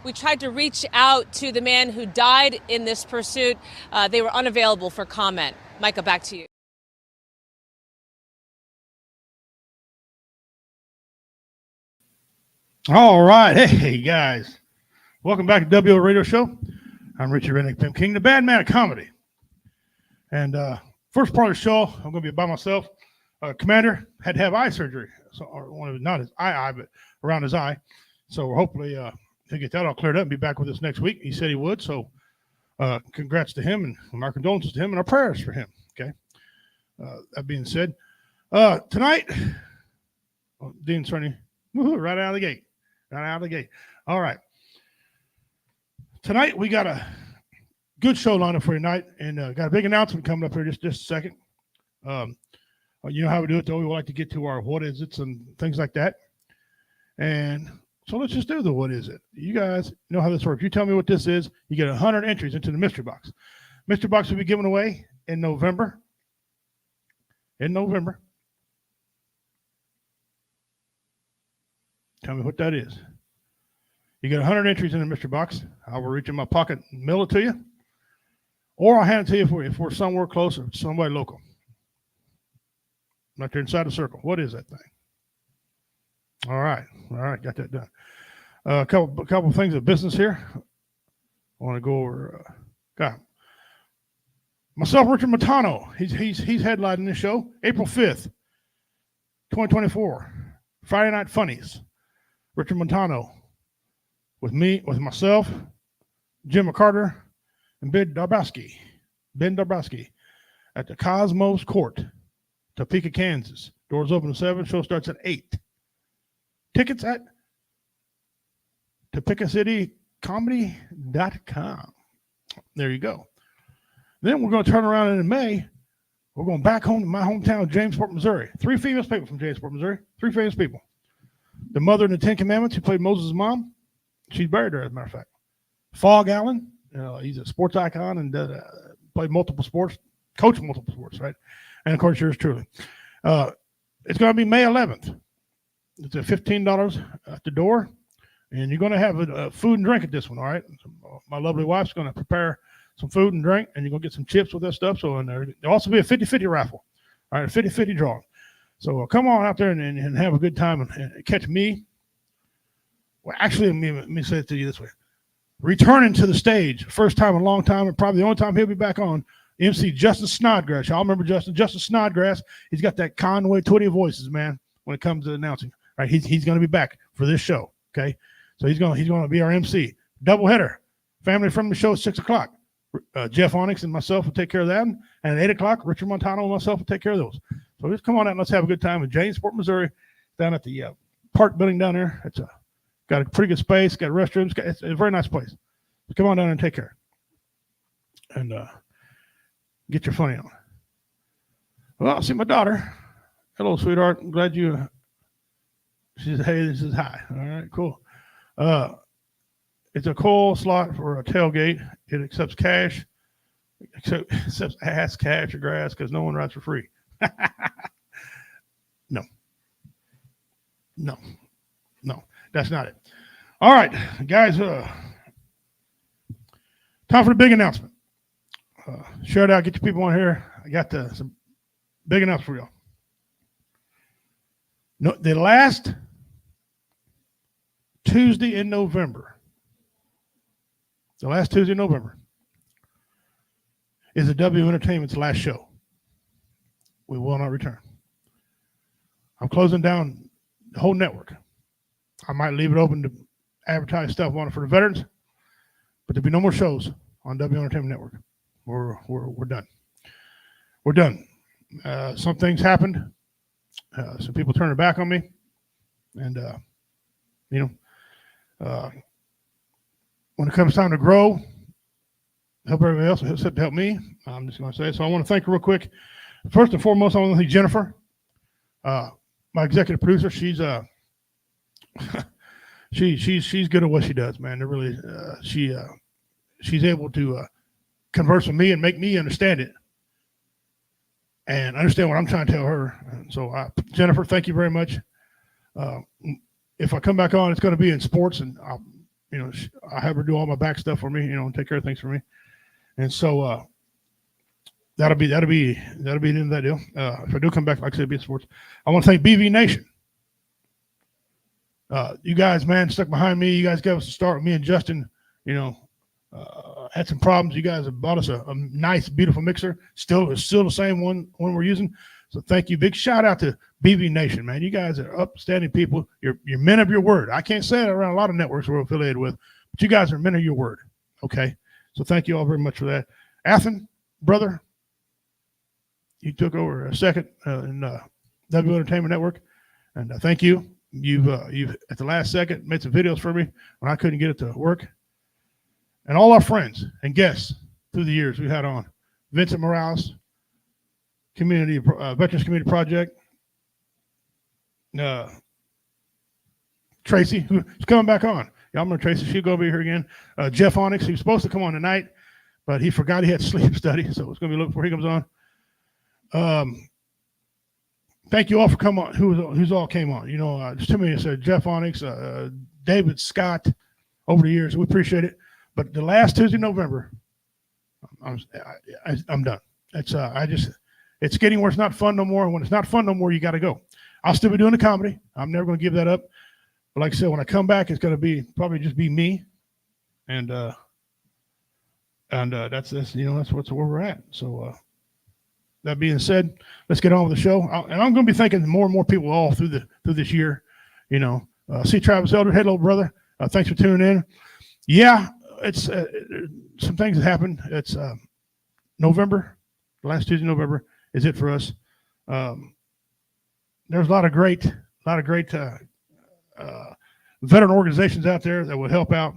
We tried to reach out to the man who died in this pursuit. They were unavailable for comment. Micah, back to you. All right. Hey, guys. Welcome back to WO Radio Show. I'm Richie Redneck Pimp King, the bad man of comedy. And first part of the show, I'm going to be by myself. Commander had to have eye surgery. So, or one of his, not his eye, but around his eye. So hopefully he'll get that all cleared up and be back with us next week. He said he would. So congrats to him and our condolences to him and our prayers for him. Okay. That being said, tonight, Dean Cerny, right out of the gate. Right out of the gate. All right. Tonight, we got a good show lined up for you tonight, and got a big announcement coming up here just a second. You know how we do it, though. We like to get to our what is it's and things like that. And so let's just do the what is it. You guys know how this works. You tell me what this is, you get 100 entries into the mystery box. Mystery box will be given away in November. In November. Tell me what that is. You get 100 entries in the mystery box. I will reach in my pocket and mail it to you. Or I'll hand it to you if we're somewhere close or somewhere local. Right there inside the circle. What is that thing? All right, got that done. A couple of things of business here. I want to go over. God, myself, Richard Montano. He's headlining this show, April 5th, 2024, Friday Night Funnies. Richard Montano, with myself, Jim McCarter, and Ben Darbowski, at the Cosmos Court, Topeka, Kansas. Doors open at 7. Show starts at 8. Tickets at TopekaCityComedy.com. There you go. Then we're going to turn around in May. We're going back home to my hometown, Jamesport, Missouri. 3 famous people from Jamesport, Missouri. 3 famous people. The mother in the 10 Commandments who played Moses' mom. She's buried there, as a matter of fact. Fog Allen. He's a sports icon and played multiple sports, coached multiple sports, right? And, of course, yours truly. It's going to be May 11th. It's at $15 at the door. And you're going to have food and drink at this one, all right? So my lovely wife's going to prepare some food and drink, and you're going to get some chips with that stuff. So there'll also be a 50-50 raffle, all right, a 50-50 drawing. So come on out there and have a good time and catch me. Well, actually, let me say it to you this way. Returning to the stage, first time in a long time, and probably the only time he'll be back on, MC Justin Snodgrass. Y'all remember Justin Snodgrass? He's got that Conway Twitty voices, man, when it comes to announcing. Right, he's going to be back for this show. Okay, so he's going to be our MC. Doubleheader, family friendly show at 6 o'clock. Jeff Onyx and myself will take care of that, and at 8 o'clock, Richard Montano and myself will take care of those. So just come on out and let's have a good time in Jamesport, Missouri, down at the park building down there. It's got a pretty good space, got restrooms. It's a very nice place. So come on down and take care, and get your funny on. Well, I see my daughter. Hello, sweetheart. I'm glad you. She said, hey, this is hi. All right, cool. It's a coal slot for a tailgate. It accepts cash, accepts ass, cash, or grass because no one rides for free. No, that's not it. All right, guys, time for the big announcement. Share it out, get your people on here. I got some big announcement for y'all. No, the last Tuesday in November, is the W Entertainment's last show. We will not return. I'm closing down the whole network. I might leave it open to advertise stuff on it for the veterans, but there'll be no more shows on W Entertainment Network. We're done. We're done. Some things happened. Some people turned their back on me, and when it comes time to grow, help everybody else, except to help me. I'm just going to say so. I want to thank her real quick. First and foremost, I want to thank Jennifer, my executive producer. She's she's good at what she does, man. It really she's able to converse with me and make me understand it and understand what I'm trying to tell her. And so, Jennifer, thank you very much. If I come back on, it's going to be in sports, and I have her do all my back stuff for me, and take care of things for me. And so that'll be the end of that deal. If I do come back, like I said, be sports. I want to thank BV Nation. You guys, man, stuck behind me. You guys gave us a start with me and Justin. Had some problems. You guys have bought us a nice, beautiful mixer. Still the same one we're using. So thank you. Big shout out to BV Nation, man. You guys are upstanding people. You're men of your word. I can't say that around a lot of networks we're affiliated with, but you guys are men of your word. Okay. So thank you all very much for that. Athen, brother, you took over a second in W Entertainment Network, and thank you. You've at the last second made some videos for me when I couldn't get it to work. And all our friends and guests through the years we had on. Vincent Morales, Veterans Community Project. Tracy, who's coming back on. Y'all remember Tracy? She'll go over here again. Jeff Onyx, he was supposed to come on tonight, but he forgot he had sleep study, so it's going to be looking before he comes on. Thank you all for coming on. Who's all came on? Just too many said Jeff Onyx, David Scott over the years. We appreciate it. But the last Tuesday, November, I'm done. It's getting where it's not fun no more. When it's not fun no more, you got to go. I'll still be doing the comedy. I'm never going to give that up. But like I said, when I come back, it's going to probably just be me, and that's where we're at. So that being said, let's get on with the show. And I'm going to be thanking more and more people all through this year. See Travis Elder, hello brother. Thanks for tuning in. Yeah, it's some things that happened. It's November, last Tuesday, November is it for us. There's a lot of great veteran organizations out there that will help out,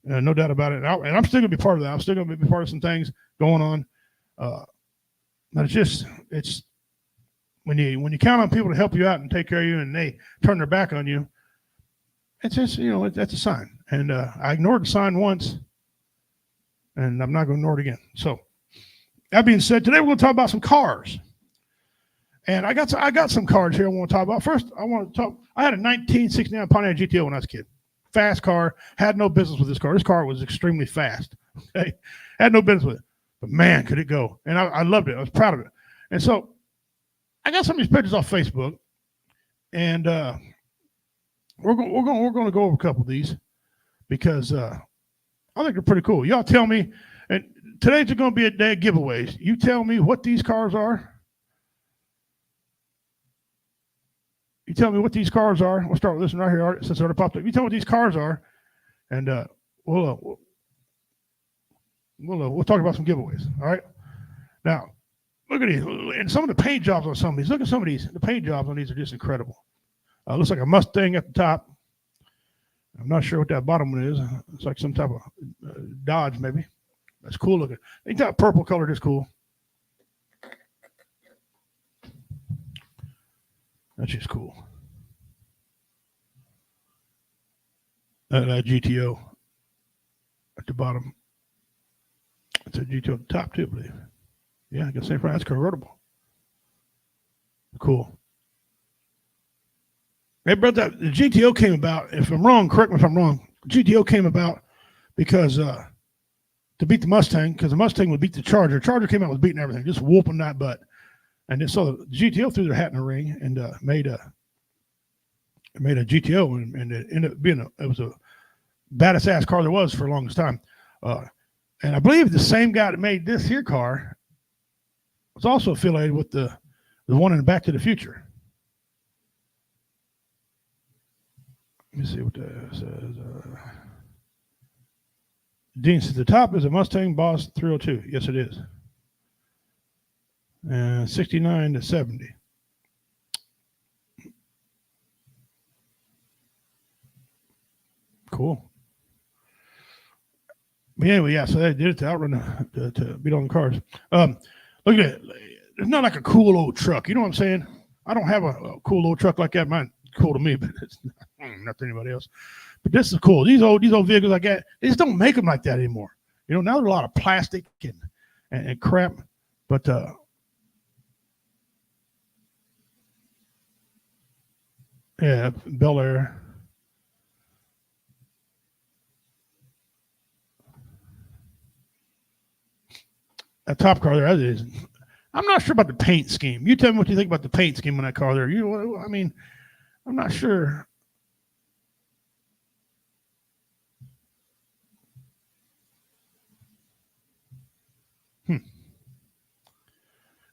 no doubt about it. And I'm still going to be part of that. I'm still going to be part of some things going on. But it's when you count on people to help you out and take care of you, and they turn their back on you, it's just that's a sign. And I ignored the sign once, and I'm not going to ignore it again. So that being said, today we're going to talk about some cars. And I got some cars here I want to talk about. First, I had a 1969 Pontiac GTO when I was a kid. Fast car. Had no business with this car. This car was extremely fast. Okay? Had no business with it. But man, could it go. And I loved it. I was proud of it. And so I got some of these pictures off Facebook. And we're going to go over a couple of these because I think they're pretty cool. Y'all tell me, and today's going to be a day of giveaways. You tell me what these cars are. You tell me what these cars are. We'll start with this one right here, since it already popped up. You tell me what these cars are, and we'll talk about some giveaways. All right. Now, look at these, and some of the paint jobs on some of these. Look at some of these. The paint jobs on these are just incredible. Looks like a Mustang at the top. I'm not sure what that bottom one is. It's like some type of Dodge, maybe. That's cool looking. I think that purple color is cool. That's just cool. That GTO at the bottom. It's a GTO at the top too, I believe. Yeah, I can say that's convertible. Cool. Hey, brother, the GTO came about, if I'm wrong, correct me if I'm wrong, GTO came about because to beat the Mustang, because the Mustang would beat the Charger. Charger came out with beating everything, just whooping that butt. And then so the GTO threw their hat in the ring and made a GTO, and it ended up being it was a baddest ass car there was for the longest time. And I believe the same guy that made this here car was also affiliated with the one in Back to the Future. Let me see what that says. Dean says the top is a Mustang Boss 302. Yes, it is. 69 to 70. Cool. But anyway, yeah, so they did it to outrun to beat on the cars. Look at it. It's not like a cool old truck. You know what I'm saying? I don't have a cool old truck like that. Mine's cool to me, but it's not to anybody else. But this is cool. These old vehicles like that, they just don't make them like that anymore. Now there's a lot of plastic and crap. But yeah, Bel Air. That top car there, that is. I'm not sure about the paint scheme. You tell me what you think about the paint scheme on that car there. I mean, I'm not sure.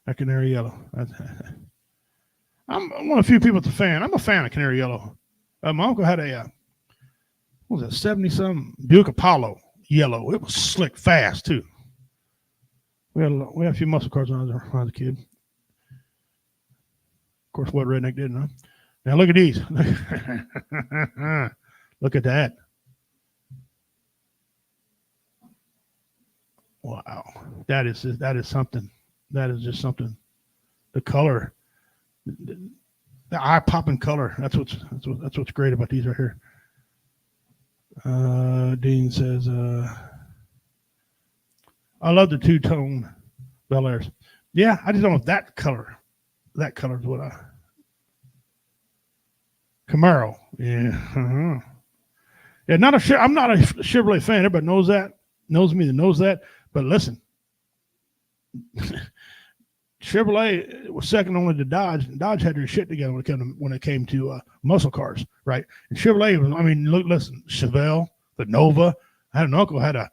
That canary yellow. I'm one of the few people that's a fan. I'm a fan of canary yellow. My uncle had a what was it, 70-some Buick Apollo yellow. It was slick fast too. We had a few muscle cars when I was a kid. Of course, what redneck didn't, huh? Now look at these. Look at that. Wow, that is something. That is just something. The color, the eye-popping color. That's what's great about these right here. Dean says, I love the two-tone Bel Airs. Yeah, I just don't know if that color is what I. Camaro. Yeah. Uh-huh. Yeah, I'm not a Chevrolet fan. Everybody knows that. Knows me that knows that. But listen, Chevrolet was second only to Dodge. Dodge had their shit together when it came to muscle cars, right? And Chevrolet was, I mean, listen, Chevelle, the Nova. I had an uncle who had a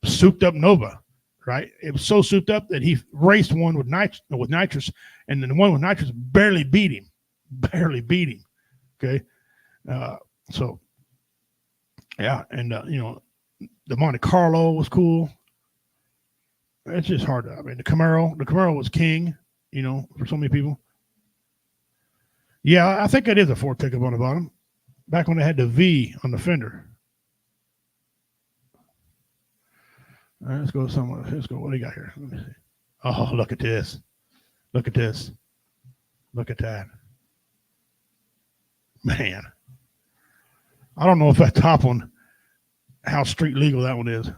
souped up Nova, right? It was so souped up that he raced one with nitrous, and then the one with nitrous barely beat him. Okay, so yeah, and the Monte Carlo was cool. It's just hard to. I mean, the Camaro was king, for so many people. Yeah, I think it is a Ford pickup on the bottom. Back when they had the V on the fender. All right, let's go somewhere. Let's go. What do you got here? Let me see. Oh, look at this. Look at this. Look at that. Man. I don't know if that top one, how street legal that one is.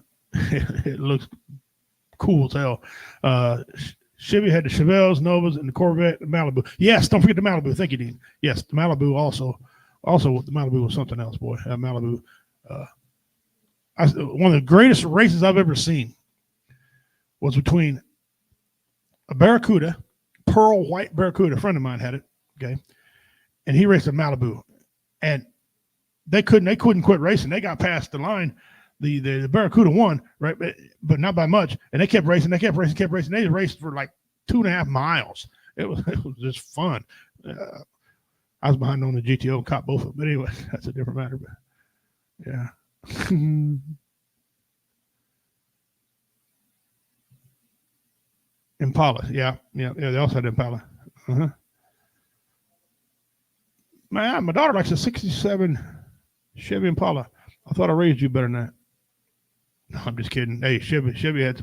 It looks cool as hell. Chevy had the Chevelles, Novas, and the Corvette, the Malibu. Yes, don't forget the Malibu. Thank you, Dean. Yes, the Malibu also the Malibu was something else, boy. Malibu. One of the greatest races I've ever seen was between a Barracuda, pearl white Barracuda. A friend of mine had it, okay, and he raced a Malibu, and they couldn't quit racing. They got past the line. The Barracuda won, right, but not by much, and they kept racing. They raced for like 2.5 miles. It was just fun. I was behind on the GTO and caught both of them, but anyway, that's a different matter. But yeah. Impala, yeah. They also had Impala. Uh-huh. My daughter likes a '67 Chevy Impala. I thought I raised you better than that. No, I'm just kidding. Hey, Chevy had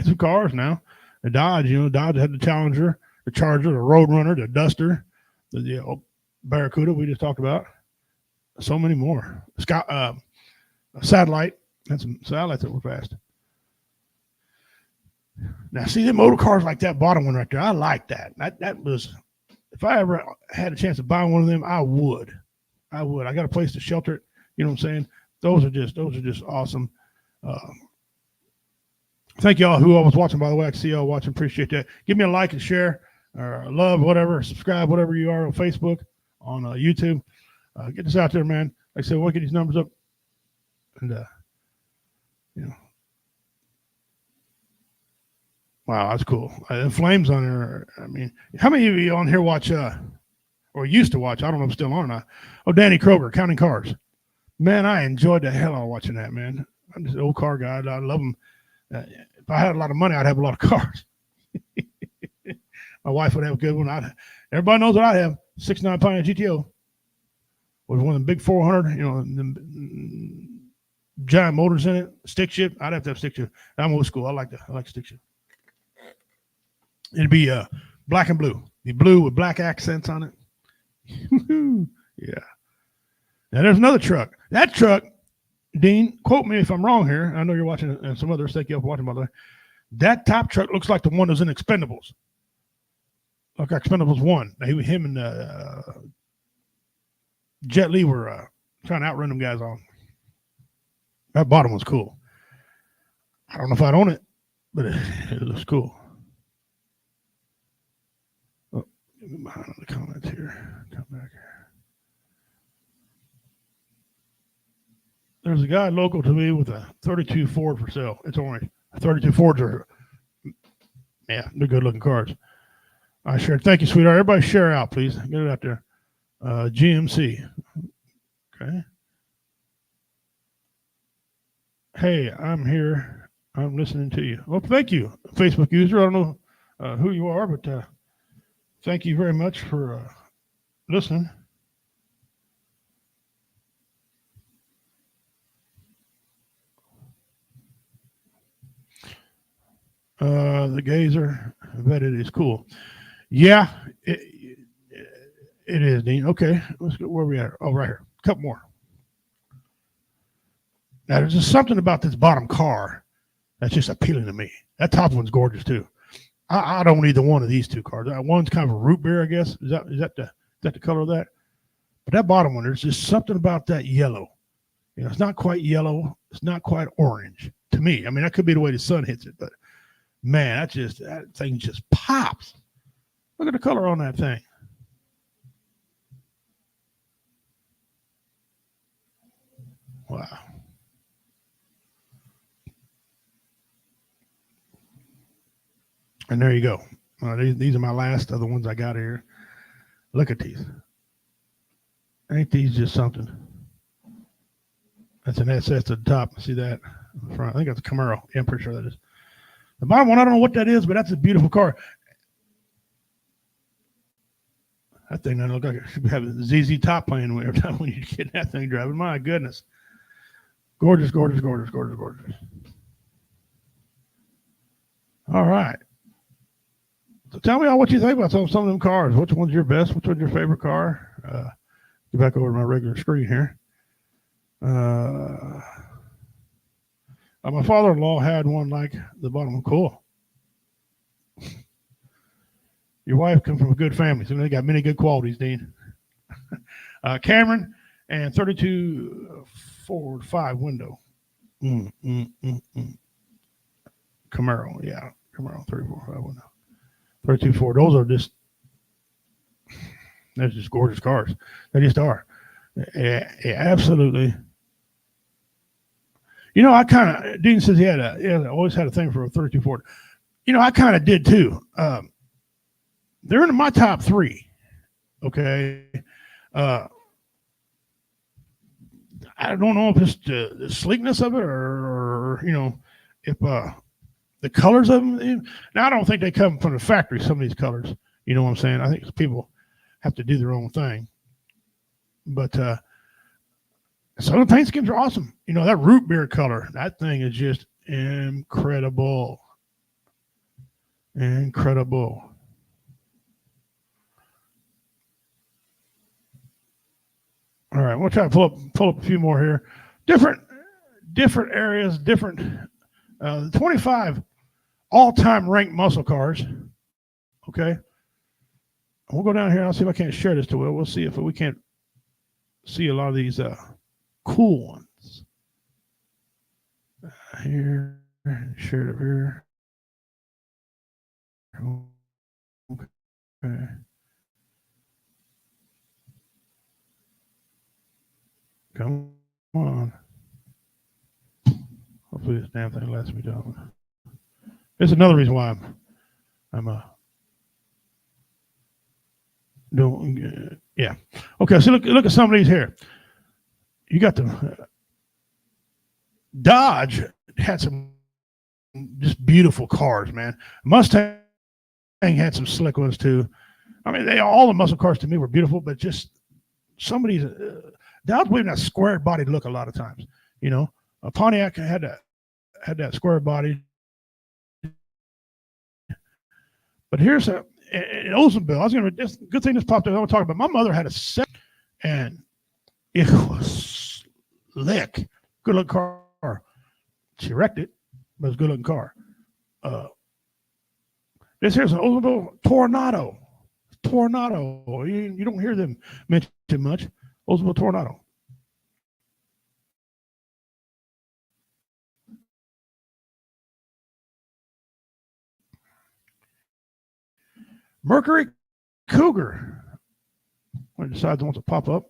some cars now. The Dodge, Dodge had the Challenger, the Charger, the Roadrunner, the Duster, the Barracuda we just talked about. So many more. A satellite. Had some satellites that were fast. Now, see them motor cars like that bottom one right there. I like that. That was, if I ever had a chance to buy one of them, I would. I got a place to shelter it. You know what I'm saying? Those are just awesome. Thank y'all who was watching, by the way. I can see y'all watching. Appreciate that. Give me a like and share, or love, whatever. Subscribe, whatever you are on Facebook, on YouTube. Get this out there, man. Like I said, we'll get these numbers up. And, wow, that's cool. The flames on there. I mean, how many of you on here watch, or used to watch? I don't know if it's still on or not. Oh, Danny Kroger, Counting Cars. Man, I enjoyed the hell out of watching that, man. I'm just an old car guy. I love them. If I had a lot of money, I'd have a lot of cars. My wife would have a good one. Everybody knows what I have. 6.9 Pontiac GTO. With one of the big 400, the giant motors in it. Stick shift. I'd have to have stick shift. I'm old school. I like stick shift. It'd be black and blue. The blue with black accents on it. Yeah. Now there's another truck. That truck, Dean, quote me if I'm wrong here. I know you're watching, and some others. Thank you for watching, by the way. That top truck looks like the one that was in Expendables. Like Expendables 1. Him and Jet Li were trying to outrun them guys on. That bottom was cool. I don't know if I'd own it. but it looks cool. Oh, get me behind the comments here. Come back here. There's a guy local to me with a 32 Ford for sale. It's orange. 32 Fords are, yeah, they're good looking cars. I share. Thank you, sweetheart. Everybody share out, please. Get it out there. GMC. Okay. Hey, I'm here. I'm listening to you. Well, thank you, Facebook user. I don't know who you are, but thank you very much for listening. The Gazer, I bet it is cool. Yeah, it is, Dean. Okay, let's go. Where are we at? Oh, right here. A couple more. Now, there's just something about this bottom car that's just appealing to me. That top one's gorgeous too. I don't need the one of these two cars. One's kind of a root beer, I guess. Is that the color of that? But that bottom one, there's just something about that yellow. You know, it's not quite yellow. It's not quite orange to me. I mean, that could be the way the sun hits it, but man, that thing just pops. Look at the color on that thing. Wow. And there you go. These are my last other ones I got here. Look at these. Ain't these just something? That's an SS at the top. See that? Front. I think that's a Camaro. Yeah, I'm pretty sure that is. The bottom one, I don't know what that is, but that's a beautiful car. That thing doesn't look like it should have a ZZ Top playing every time when you get that thing driving. My goodness. Gorgeous, gorgeous, gorgeous, gorgeous, gorgeous. All right. So tell me all what you think about some of them cars. Which one's your best? Which one's your favorite car? Get back over to my regular screen here. My father-in-law had one like the bottom. Cool. Your wife comes from a good family, so they got many good qualities, Dean. Cameron and 32 Ford 5 window. Camaro, yeah. Camaro 34 5 window. 32 Ford. Those are they're just gorgeous cars. They just are. Yeah, absolutely. You know, I kind of, Dean says he always had a thing for a 32 Ford. You know, I kind of did too. They're in my top three. Okay. I don't know if it's the sleekness of it or you know, if the colors of them. Now, I don't think they come from the factory, some of these colors. You know what I'm saying? I think people have to do their own thing. But some of the paint schemes are awesome. You know, that root beer color, that thing is just incredible. Incredible. All right, we'll try to pull up a few more here. Different areas, different 25 all-time ranked muscle cars. Okay. We'll go down here. I'll see if I can't share this to Will. We'll see if we can't see a lot of these cool ones. Here, share it over here. Okay. Come on. Hopefully this damn thing lets me down. It's another reason why I'm doing yeah. Okay, so look at some of these here. You got the Dodge had some just beautiful cars, man. Mustang had some slick ones too. I mean, all the muscle cars to me were beautiful, but just some of these Dodge believe in that square bodied look a lot of times. You know, Pontiac had that square body. But here's in Oldsmobile. I was going to. Good thing this popped up. I want to talk about. My mother had a set, and it was slick. Good looking car. She wrecked it, but it's a good looking car. This here's an Oldsmobile Tornado. You don't hear them mentioned much. Oldsmobile Tornado. Mercury Cougar. When it decides it wants to pop up.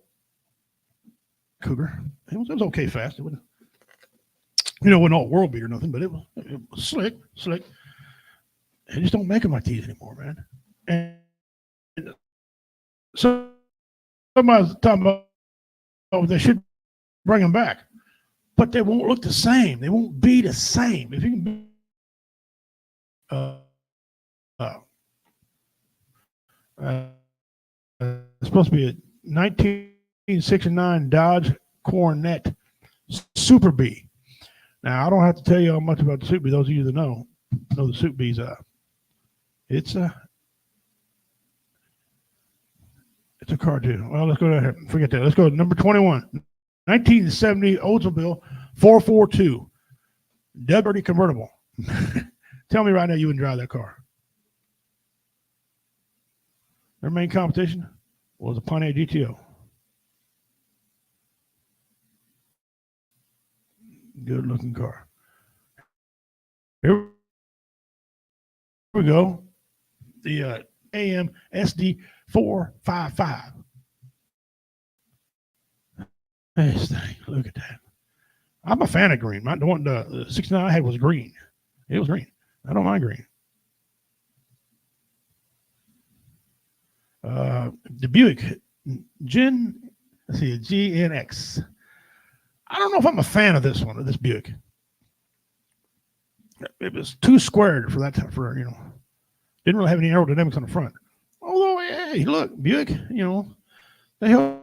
Cougar. It was okay fast. It wasn't, it wasn't all world beat or nothing, but it was slick. They just don't make them like these anymore, man. And so somebody's talking about, they should bring them back, but they won't look the same. They won't be the same. If you can, it's supposed to be a 1969 Dodge Coronet Super B. Now I don't have to tell you how much about the Super B. Those of you that know the Super B's. It's a car too. Well, let's go ahead. Forget that. Let's go to number 21. 1970 Oldsmobile 442. Dead dirty convertible. Tell me right now you wouldn't drive that car. Their main competition was a Pontiac GTO. Good looking car. Here we go. The AM SD 455. This thing, look at that. I'm a fan of green. The one the 69 I had was green. It was green. I don't mind green. The Buick GNX. I don't know if I'm a fan of this one, of this Buick. It was too squared for that time, didn't really have any aerodynamics on the front. Although, hey, look, Buick, they held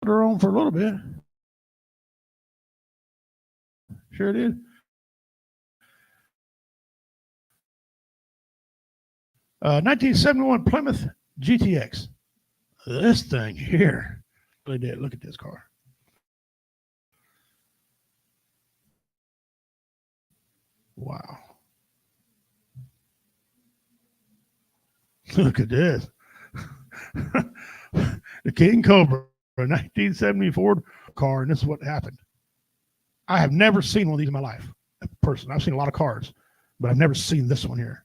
their own for a little bit. Sure did. Uh, 1971 Plymouth GTX. This thing here. Really did. Look at this car. Wow. Look at this. The King Cobra, a 1970 Ford car, and this is what happened. I have never seen one of these in my life. Person, I've seen a lot of cars, but I've never seen this one here.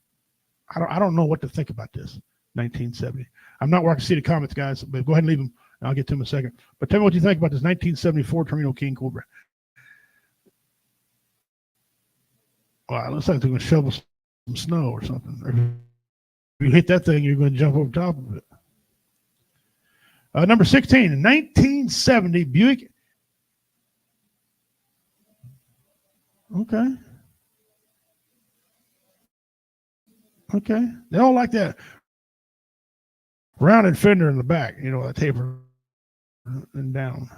I don't know what to think about this. 1970. I'm not where I can see the comments, guys, but go ahead and leave them. I'll get to them in a second. But tell me what you think about this 1974 Torino King Cobra. Wow, it looks like they're going to shovel some snow or something. Or if you hit that thing, you're going to jump over top of it. Number 16, 1970 Buick. Okay. They all like that rounded fender in the back, that taper and down.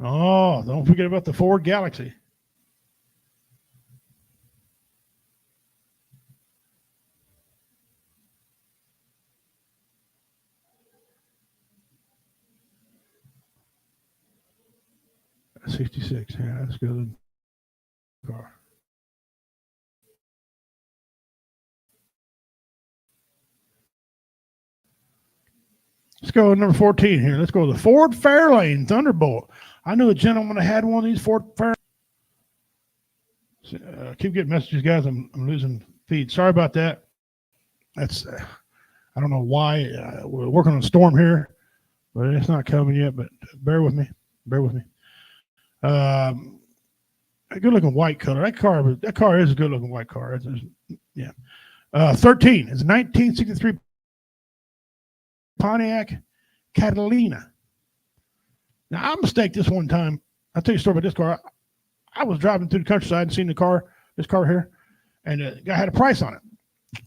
Oh, don't forget about the Ford Galaxy. '66, yeah, that's good car. Let's go to number 14 here. Let's go to the Ford Fairlane Thunderbolt. I knew a gentleman that had one of these Ford Fairlane. Keep getting messages, guys. I'm losing feed. Sorry about that. That's I don't know why. We're working on a storm here, but it's not coming yet. But bear with me. A good looking white color. That car is a good looking white car. Yeah. 13 is 1963 Pontiac Catalina. Now I mistaken this one time. I'll tell you a story about this car. I was driving through the countryside and seen this car here, and the guy had a price on it.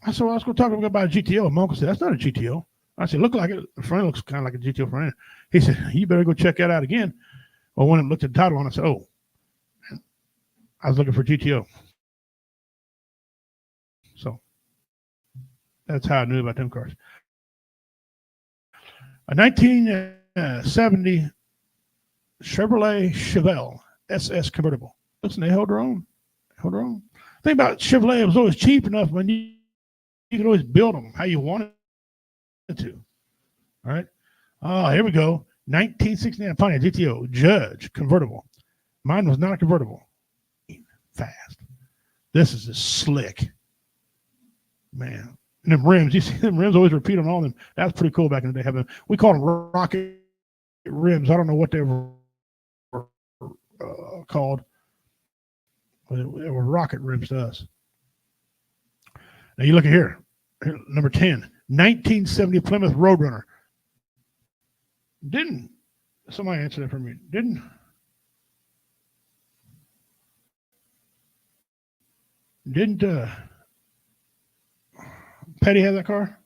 I said, well, let's go talk about a GTO. And my uncle said, that's not a GTO. I said, look like it. The front looks kind of like a GTO front end. He said, you better go check that out again. Well, when I looked at the title on it, I said, oh, I was looking for GTO. So that's how I knew about them cars. A 1970 Chevrolet Chevelle SS convertible. Listen, they held their own. The thing about Chevrolet, it was always cheap enough when you could always build them how you wanted to. All right. Oh, here we go. 1969 Pontiac GTO Judge convertible. Mine was not a convertible. Fast. This is just slick, man. And them rims, you see them rims always repeat on all of them. That's pretty cool back in the day. Having we called them rocket rims. I don't know what they were called, but they were rocket rims to us. Now you look at here, number 10, 1970 Plymouth Roadrunner. Didn't somebody answer that for me? Didn't Petty have that car?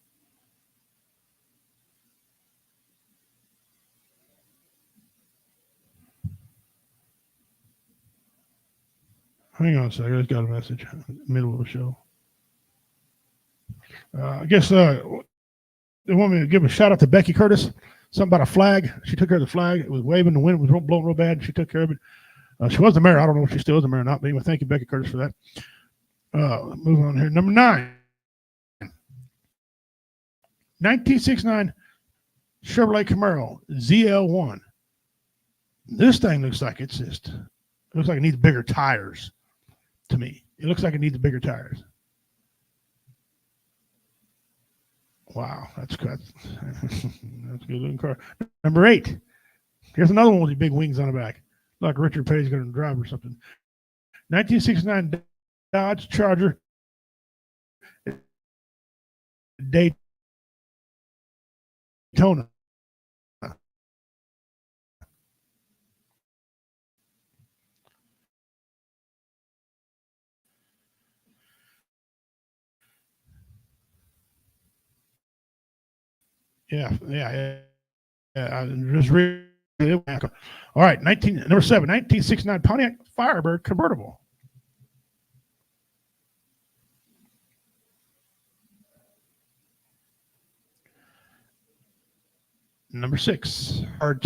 Hang on a second. I just got a message in the middle of the show. I guess they want me to give a shout out to Becky Curtis. Something about a flag. She took care of the flag. It was waving. The wind was blowing real bad. She took care of it. She was the mayor. I don't know if she still is the mayor or not. But anyway, thank you, Becky Curtis, for that. Moving on here. Number 9. 1969 Chevrolet Camaro ZL1. This thing looks like it looks like it needs bigger tires to me. It looks like it needs bigger tires. Wow, that's good. That's a good looking car. Number 8. Here's another one with the big wings on the back. Like Richard Petty's going to drive or something. 1969 Dodge Charger Daytona. Yeah. I just read. All right, number 7, 1969 Pontiac Firebird convertible. Number 6, RT.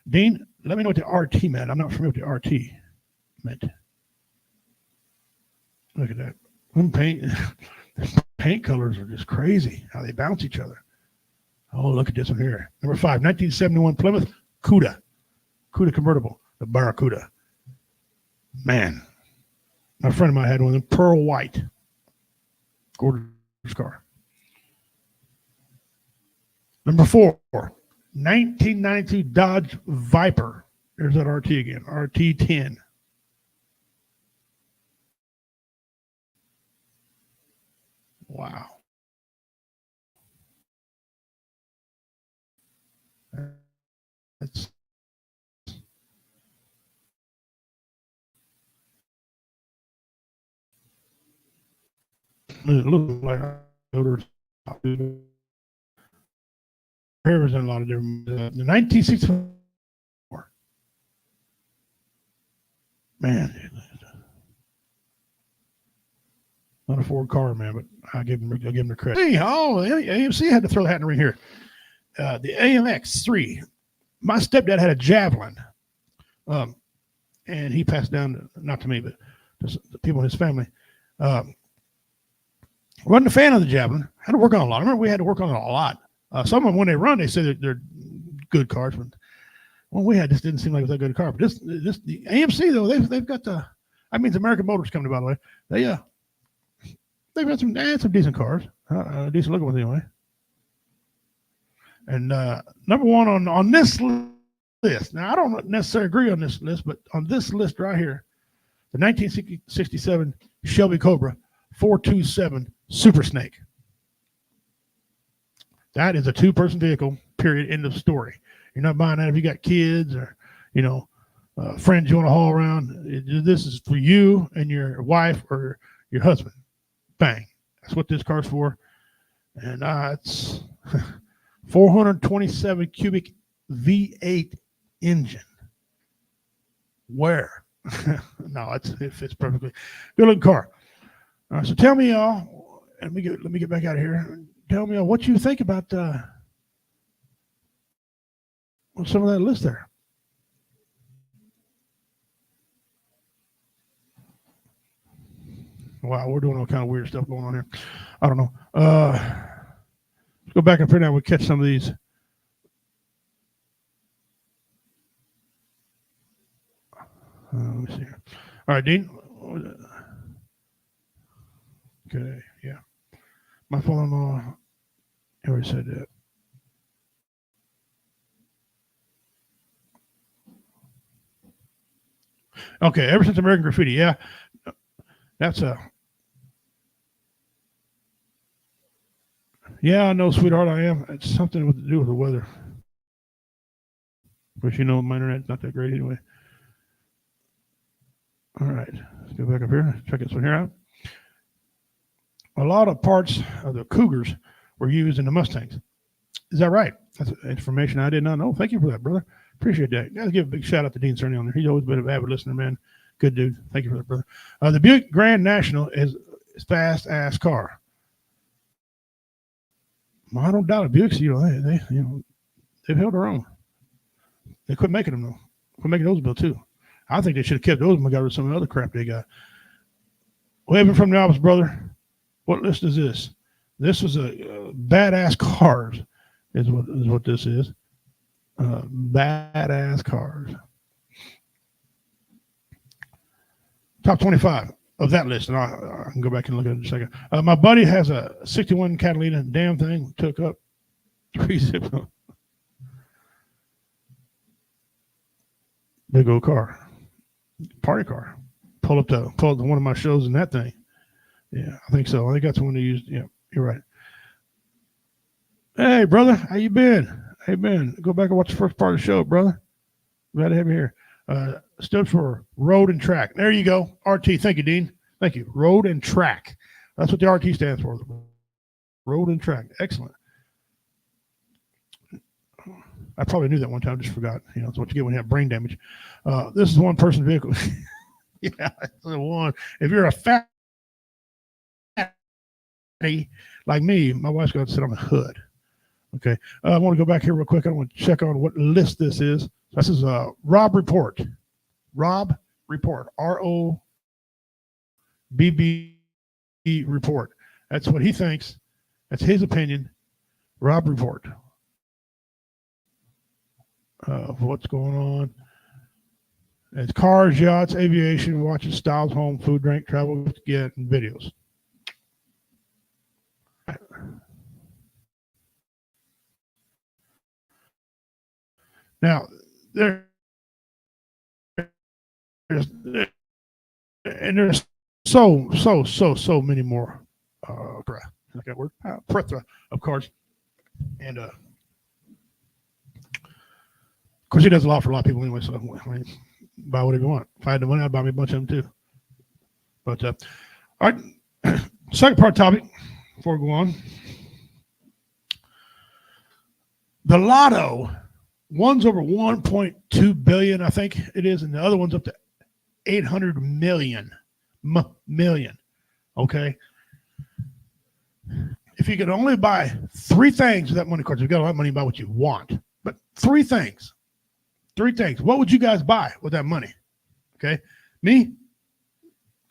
Dean, let me know what the RT meant. I'm not familiar with the RT meant. Look at that. Paint colors are just crazy, how they bounce each other. Oh, look at this one here. Number 5, 1971 Plymouth Cuda convertible, the Barracuda. Man, my friend of mine had one, pearl white. Gorgeous car. Number 4, 1992 Dodge Viper. There's that RT again, RT10. Wow. That's it looks like odors. There's a lot of different. The 1964. Man, not a Ford car, man, but I'll give them the credit. Hey, AMC had to throw the hat in the ring here. The AMX3. My stepdad had a Javelin, and he passed down, not to me, but to the people in his family. Wasn't a fan of the Javelin. Had to work on it a lot. I remember we had to work on it a lot. Some of them, when they run, they say they're good cars. But one we had just didn't seem like it was that good a car. But the AMC though, they've got the. That means American Motors Company, by the way. They've got some decent cars, decent looking ones anyway. And number 1 on this list. Now I don't necessarily agree on this list, but on this list right here, the 1967 Shelby Cobra 427 Super Snake. That is a 2-person vehicle, period, end of story. You're not buying that if you got kids or, friends you want to haul around. This is for you and your wife or your husband. Bang. That's what this car's for. And it's 427 cubic V8 engine. Where? No, it fits perfectly. Good looking car. So tell me, y'all, let me get back out of here. Tell me what you think about some of that list there. Wow, we're doing all kind of weird stuff going on here. I don't know. Let's go back and print out. We'll catch some of these. Let me see here. All right, Dean. Okay, yeah. My father-in-law already said that. Okay, ever since American Graffiti, yeah, that's a. Yeah, I know, sweetheart, I am. It's something to do with the weather. But you know, my internet's not that great anyway. All right, let's go back up here. Check this one here out. A lot of parts of the Cougars were used in the Mustangs. Is that right? That's information I did not know. Thank you for that, brother. Appreciate that. Gotta give a big shout out to Dean Cerny on there. He's always been an avid listener, man. Good dude. Thank you for that, brother. The Buick Grand National is a fast ass car. Well, I don't doubt it. Buicks, they've held their own. They quit making them though. Quit making those built too. I think they should have kept those and got rid of some of the other crap they got. Waving from the office, brother. What list is this? This was a badass cars, is what this is. Badass cars. Top 25 of that list, and I can go back and look at it in a second. My buddy has a 61 Catalina. Damn thing took up 3 zip. Big old car, party car. Pull up to one of my shows in that thing. Yeah, I think so. I think that's the one they used. Yeah, you're right. Hey, brother, how you been? Hey, Ben, go back and watch the first part of the show, brother. Glad to have you here. Stood for road and track. There you go. RT. Thank you, Dean. Thank you. Road and track. That's what the RT stands for. Road and track. Excellent. I probably knew that one time. Just forgot. It's what you get when you have brain damage. This is one person vehicle. Yeah, it's the one. If you're a fatty like me, my wife's got to sit on the hood. Okay. I want to go back here real quick. I want to check on what list this is. This is Rob Report. Rob Report. ROBB Report. That's what he thinks. That's his opinion. Rob Report. What's going on? It's cars, yachts, aviation, watches, styles, home, food, drink, travel, get, and videos. Now, there's so many more like that word, plethora of cars, and of course he does a lot for a lot of people anyway. So I mean, buy whatever you want. If I had the money, I'd buy me a bunch of them too. But all right, second part topic before we go on. The lotto, one's over 1.2 billion, I think it is, and the other one's up to 800 million. Okay. If you could only buy 3 things with that money, of course, you've got a lot of money, buy what you want. But 3 things. What would you guys buy with that money? Okay. Me,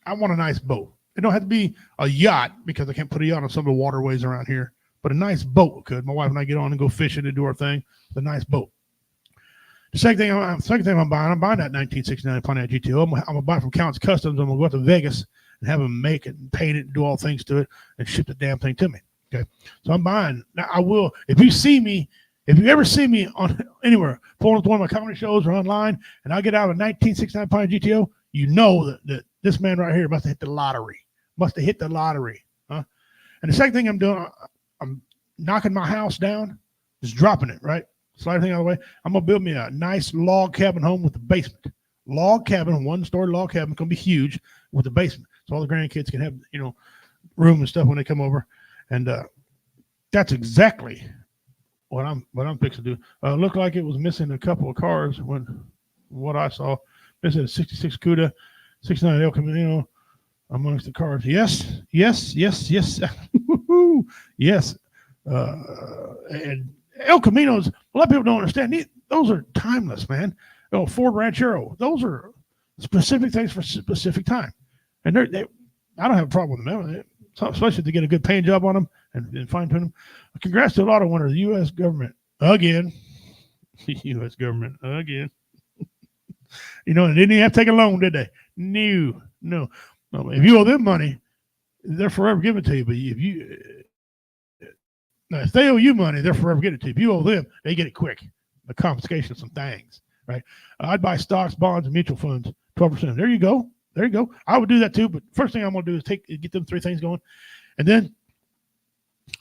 I want a nice boat. It don't have to be a yacht because I can't put a yacht on some of the waterways around here, but a nice boat could. My wife and I get on and go fishing and do our thing with a nice boat. The second thing I'm buying that 1969 Pontiac GTO. I'm going to buy it from Counts Customs. I'm going to go out to Vegas and have them make it and paint it and do all things to it and ship the damn thing to me. Okay. So I'm buying. Now I will, if you ever see me on anywhere, pulling up one of my comedy shows or online, and I get out a 1969 Pontiac GTO, you know that this man right here must have hit the lottery. Huh? And the second thing I'm doing, I'm knocking my house down, just dropping it, right? Slide everything out of the way. I'm going to build me a nice log cabin home with a basement. Log cabin, 1-story log cabin, going to be huge with a basement. So all the grandkids can have, room and stuff when they come over. And that's exactly what I'm fixing to do. Looked like it was missing a couple of cars when what I saw. Missing a 66 Cuda, 69 El Camino amongst the cars. Yes. Yes. And El Caminos, a lot of people don't understand. Those are timeless, man. Ford Ranchero, those are specific things for specific time. And I don't have a problem with them, especially if they get a good paying job on them and fine tune them. Congrats to a lotto winner, the U.S. government again. U.S. government again. They didn't even have to take a loan, did they? No. If you owe them money, they're forever giving it to you. But if they owe you money, they're forever getting it to you. If you owe them, they get it quick. The confiscation of some things, right? I'd buy stocks, bonds, and mutual funds, 12%. There you go. There you go. I would do that too. But first thing I'm going to do is get them 3 things going. And then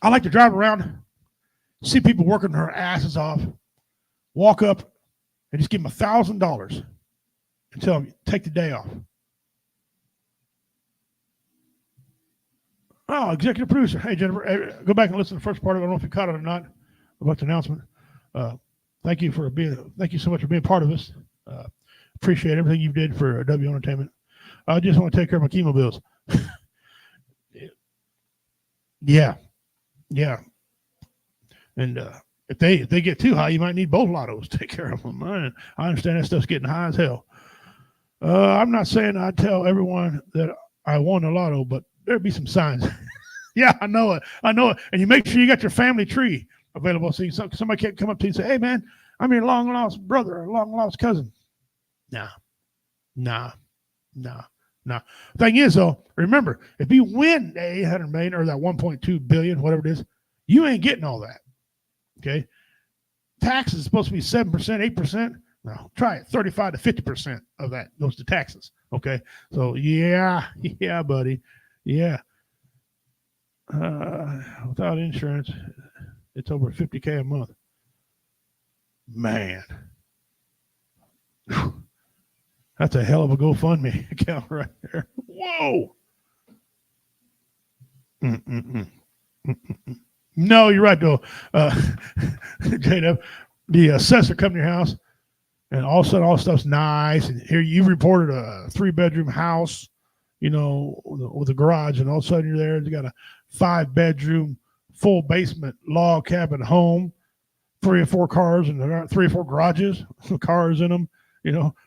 I like to drive around, see people working their asses off, walk up and just give them $1,000 and tell them, take the day off. Oh, executive producer. Hey, Jennifer, go back and listen to the first part of it. I don't know if you caught it or not about the announcement. Thank you so much for being part of this. Appreciate everything you did for W Entertainment. I just want to take care of my chemo bills. Yeah. And if they get too high, you might need both lottos to take care of them. I understand that stuff's getting high as hell. I'm not saying I tell everyone that I won the lotto, but there'd be some signs. Yeah, I know it. And you make sure you got your family tree available. So somebody can't come up to you and say, hey, man, I'm your long-lost brother or long-lost cousin. Nah. Thing is, though, remember, if you win the $800 million or that $1.2 billion, whatever it is, you ain't getting all that. Okay? Taxes is supposed to be 7%, 8%. No, try it. 35 to 50% of that goes to taxes. Okay? So, yeah, buddy. Yeah. Without insurance, it's over $50K a month. Man. Whew. That's a hell of a GoFundMe account right there. Whoa. No, you're right, though. J-Dub, the assessor come to your house, and all of a sudden, all stuff's nice. And here you reported a 3-bedroom house, with a garage, and all of a sudden you're there. You got a 5-bedroom, full basement log cabin home, 3 or 4 cars, and there are 3 or 4 garages, cars in them.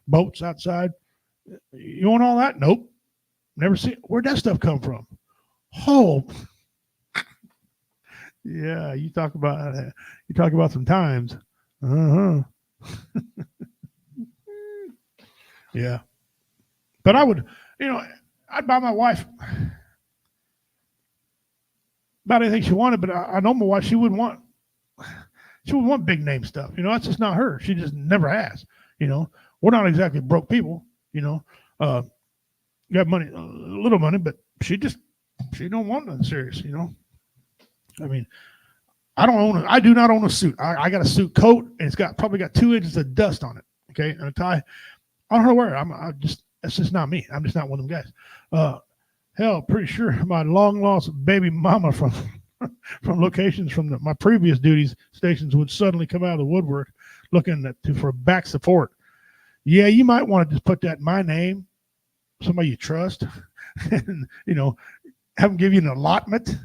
Boats outside. You want all that? Nope. Never seen. Where'd that stuff come from? Oh, yeah. You talk about some times. Yeah. But I would, I'd buy my wife about anything she wanted. But I know my wife. She wouldn't want big name stuff. That's just not her. She just never has. We're not exactly broke people, got money, a little money, but she don't want nothing serious, I memean, I do not own a suit. I got a suit coat and it's probably got 2 inches of dust on it. Okay. And a tie. I don't know where that's just not me. I'm just not one of them guys. Hell, pretty sure my long lost baby mama from locations from my previous duties stations would suddenly come out of the woodwork looking for back support. Yeah, you might want to just put that in my name, somebody you trust, and, have them give you an allotment.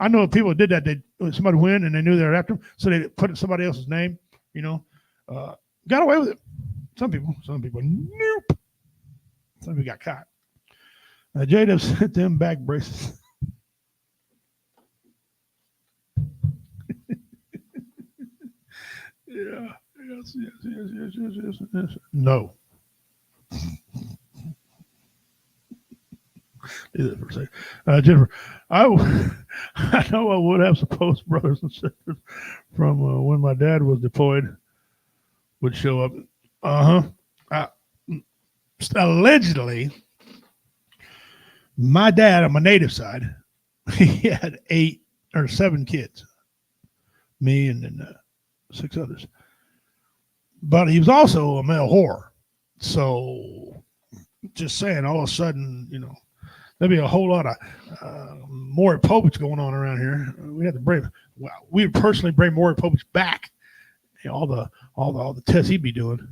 I know people did that. Somebody win and they knew they were after them, so they put it in somebody else's name, got away with it. Some people, nope. Some people got caught. J-Dub sent them back braces. Yeah. Yes. No. For a second. Jennifer, I know I would have supposed brothers and sisters from when my dad was deployed would show up. Allegedly, my dad on my native side, he had 8 or 7 kids. Me and then 6 others. But he was also a male whore. So just saying, all of a sudden, there'd be a whole lot of Maury Povich going on around here. We would personally bring Maury Povich back. All the tests he'd be doing.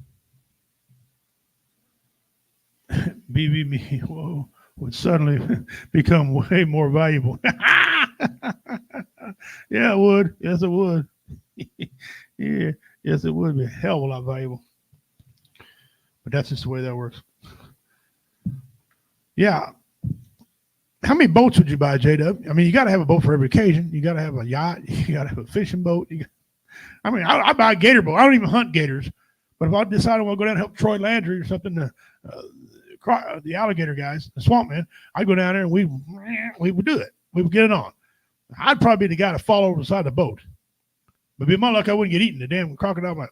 BBB, whoa, would suddenly become way more valuable. Yeah, it would. Yes, it would. Yeah. Yes, it would be a hell of a lot valuable. But that's just the way that works. Yeah. How many boats would you buy, J-Dub? I mean, you got to have a boat for every occasion. You got to have a yacht. You got to have a fishing boat. I buy a gator boat. I don't even hunt gators. But if I decide I want to go down and help Troy Landry or something, the alligator guys, the swamp men, I'd go down there and we would do it. We would get it on. I'd probably be the guy to fall over the side of the boat. But be my luck, I wouldn't get eaten. The damn crocodile might,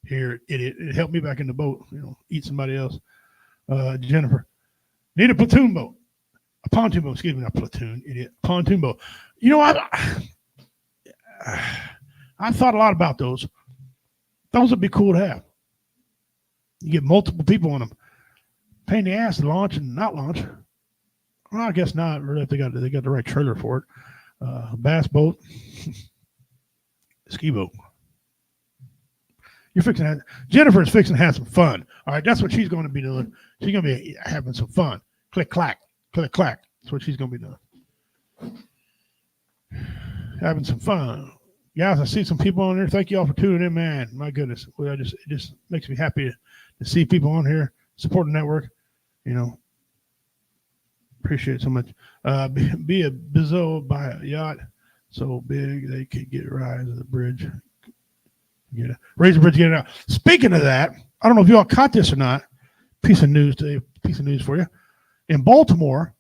here, idiot, it helped me back in the boat, eat somebody else. Jennifer, need a platoon boat. A pontoon boat, excuse me, not platoon, idiot. Pontoon boat. I thought a lot about those. Those would be cool to have. You get multiple people on them. Pain in the ass to launch and not launch. Well, I guess not. Really, if they got the right trailer for it. Bass boat, ski boat. Jennifer is fixing to have some fun. All right, that's what she's going to be doing. She's going to be having some fun. Click clack, click clack. That's what she's going to be doing. Having some fun. Guys, I see some people on there. Thank you all for tuning in, man. My goodness, it just makes me happy to see people on here support the network. Appreciate it so much. Be a bizzo, buy a yacht so big they could get rise of the bridge. Raise the bridge, get it out. Speaking of that, I don't know if you all caught this or not. Piece of news for you. In Baltimore,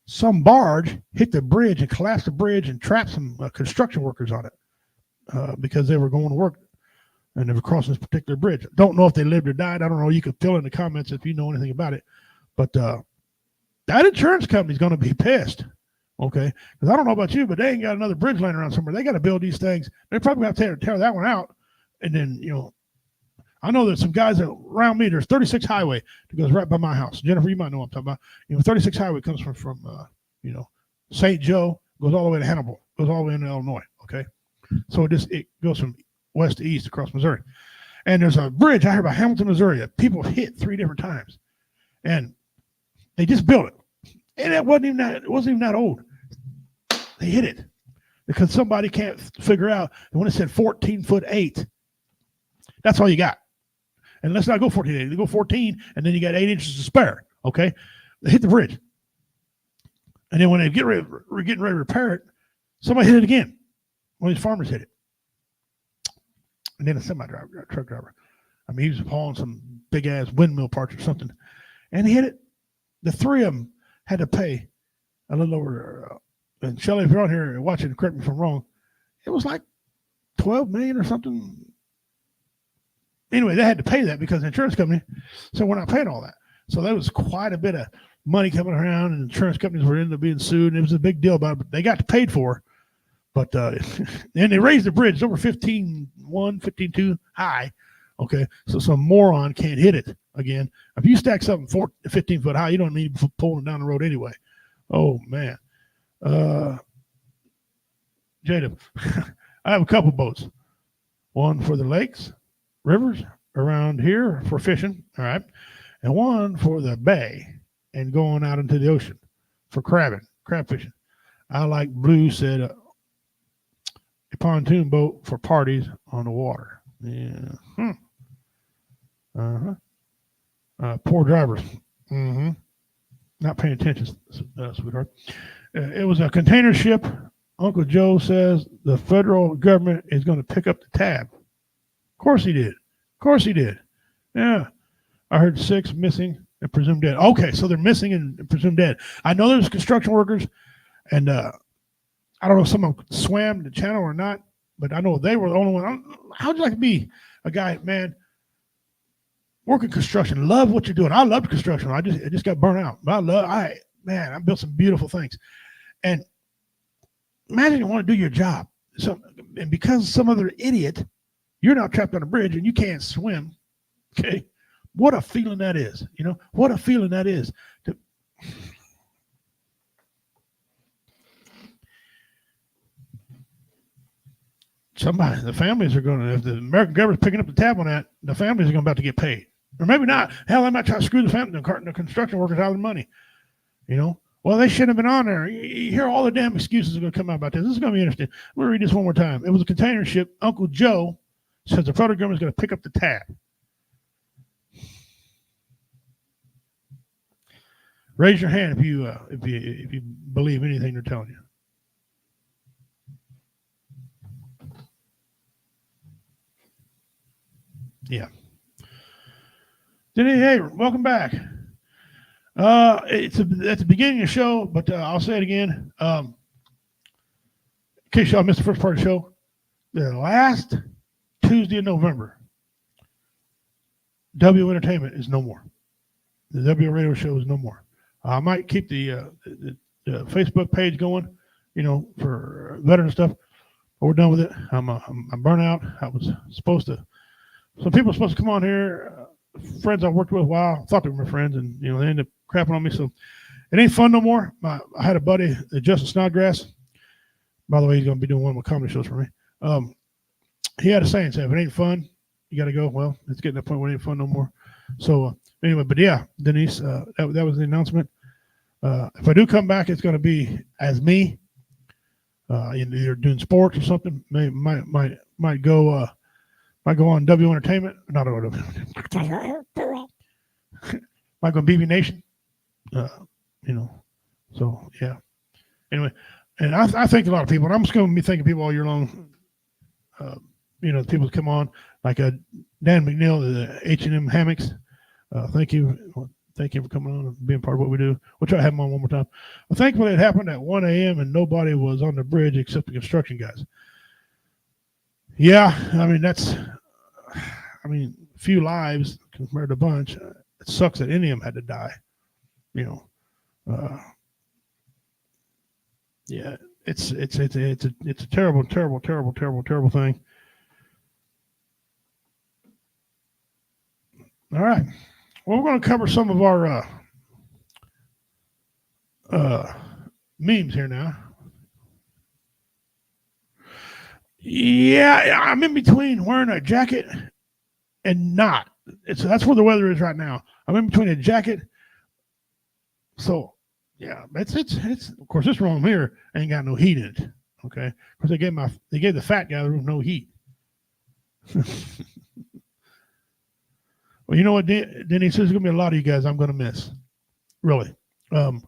some barge hit the bridge and collapsed the bridge and trapped some construction workers on it because they were going to work and they were crossing this particular bridge. Don't know if they lived or died. I don't know. You could fill in the comments if you know anything about it. But that insurance company's going to be pissed. Okay, because I don't know about you, but they ain't got another bridge laying around somewhere. They got to build these things. They probably have to tear that one out. And then, I know there's some guys that around me. There's 36 highway that goes right by my house. Jennifer, you might know what I'm talking about. 36 highway comes from St. Joe, goes all the way to Hannibal, goes all the way into Illinois. Okay, so it goes from west to east across Missouri. And there's a bridge out here by Hamilton, Missouri that people hit 3 different times, and they just built it. And it wasn't even that old. They hit it because somebody can't figure out. And when it said 14'8", that's all you got. And let's not go 14'8". They go 14, and then you got 8 inches to spare. Okay, they hit the bridge, and then when they getting ready to repair it, somebody hit it again. One of these farmers hit it, and then a truck driver. I mean, he was hauling some big ass windmill parts or something, and he hit it. The 3 of them had to pay a little over. And Shelly, if you're on here watching, correct me if I'm wrong, it was like $12 million or something. Anyway, they had to pay that because the insurance company, so we're not paying all that. So there was quite a bit of money coming around, and insurance companies were ended up being sued, and it was a big deal about it. But they got paid for. But then they raised the bridge over 15.1, 15.2 high. Okay, so some moron can't hit it again. If you stack something 15 foot high, you don't need to pull it down the road anyway. Oh man, Jada, I have a couple boats. One for the lakes, rivers around here for fishing, all right, and one for the bay and going out into the ocean for crab fishing. I like Blue said a pontoon boat for parties on the water. Yeah. Poor drivers. Not paying attention, sweetheart. It was a container ship. Uncle Joe says the federal government is going to pick up the tab. Of course he did. Yeah. I heard 6 missing and presumed dead. Okay, so they're missing and presumed dead. I know there's construction workers, and I don't know if someone swam the channel or not, but I know they were the only one. How'd you like to be a guy, man, working construction? Love what you're doing. I loved construction. I just got burnt out. But I built some beautiful things. And imagine you want to do your job. And because some other idiot, you're now trapped on a bridge and you can't swim. Okay. What a feeling that is. What a feeling that is. The families are going to, if the American government's picking up the tab on that, the families are about to get paid. Or maybe not. Hell, they might try to screw the construction workers out of the money. Well, they shouldn't have been on there. You hear all the damn excuses are going to come out about this. This is going to be interesting. I'm going to read this one more time. It was a container ship. Uncle Joe says the federal government is going to pick up the tab. Raise your hand if you believe anything they're telling you. Yeah. Denny, hey, welcome back. It's at the beginning of the show, but I'll say it again. In case y'all missed the first part of the show, the last Tuesday of November, W Entertainment is no more. The W Radio Show is no more. I might keep the Facebook page going, for veteran stuff. But we're done with it. I'm burnt out. I was supposed to. Some people were supposed to come on here. Friends I worked with a while, thought they were my friends, and they ended up crapping on me. So it ain't fun no more. I had a buddy, Justin Snodgrass. By the way, he's going to be doing one of my comedy shows for me. He had a saying, if it ain't fun, you got to go. Well, it's getting to the point where it ain't fun no more. So anyway, but yeah, Denise, that was the announcement. If I do come back, it's going to be as me, either doing sports or something. Might go on W Entertainment, not W. Might go on BB Nation. So yeah. Anyway, and I think a lot of people, and I'm just going to be thinking people all year long. The people that come on, like Dan McNeil, the H&M Hammocks. Thank you for coming on and being part of what we do. We'll try to have them on one more time. Well, thankfully, it happened at 1 a.m. and nobody was on the bridge except the construction guys. Yeah, few lives compared to a bunch. It sucks that any of them had to die. Yeah, it's a terrible thing. All right. Well, we're going to cover some of our memes here now. Yeah, I'm in between wearing a jacket and not. That's where the weather is right now. I'm in between a jacket. So, yeah, it's of course this room here ain't got no heat in it. Okay, because they gave the fat guy the room no heat. Well, you know what, Denise, there's going to be a lot of you guys I'm going to miss. Really. BB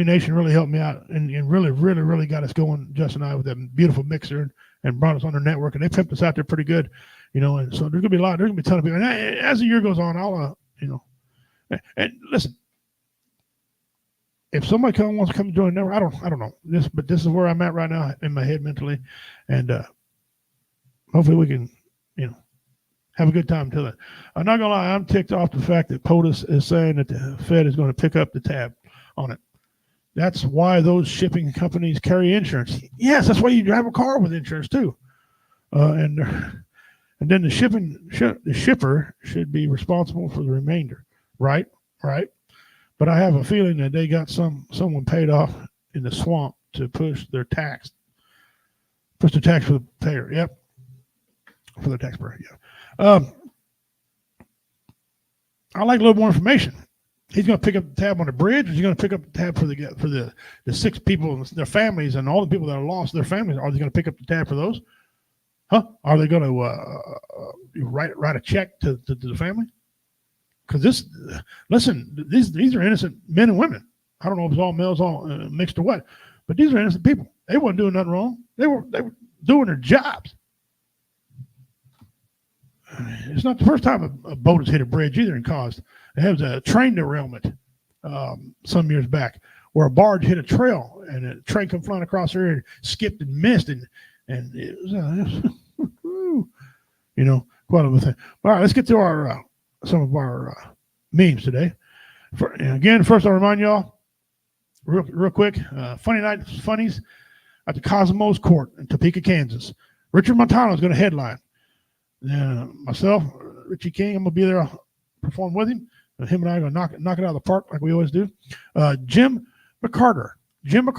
Nation really helped me out and really got us going, Justin and I, with that beautiful mixer and brought us on their network. And they pimped us out there pretty good, and so there's going to be a ton of people. And as the year goes on, I'll, and listen, if somebody wants to come join the network, I don't know but this is where I'm at right now in my head mentally. And hopefully we can, have a good time until then. I'm not going to lie, I'm ticked off the fact that POTUS is saying that the Fed is going to pick up the tab on it. That's why those shipping companies carry insurance. Yes, that's why you drive a car with insurance too. And then the shipper should be responsible for the remainder. Right. But I have a feeling that they got someone paid off in the swamp to push the tax for the payer. Yep. For the taxpayer. Yeah. I'd like a little more information. He's going to pick up the tab on the bridge, or is he going to pick up the tab for the 6 people and their families and all the people that are lost their families? Are they going to pick up the tab for those? Huh? Are they going to write a check to the family? Because these are innocent men and women. I don't know if it's all males, all mixed or what, but these are innocent people. They weren't doing nothing wrong. They were doing their jobs. It's not the first time a boat has hit a bridge either and caused. It was a train derailment some years back where a barge hit a trail and a train come flying across there and skipped and missed and it was quite a thing. All right, let's get to some of our memes today. First I'll remind y'all real quick, Funny Night Funnies at the Cosmos Court in Topeka, Kansas. Richard Montano is going to headline. Myself, Richie King, I'm going to be there, I'll perform with him. Him and I are going to knock it out of the park like we always do. Jim McCarter, he's going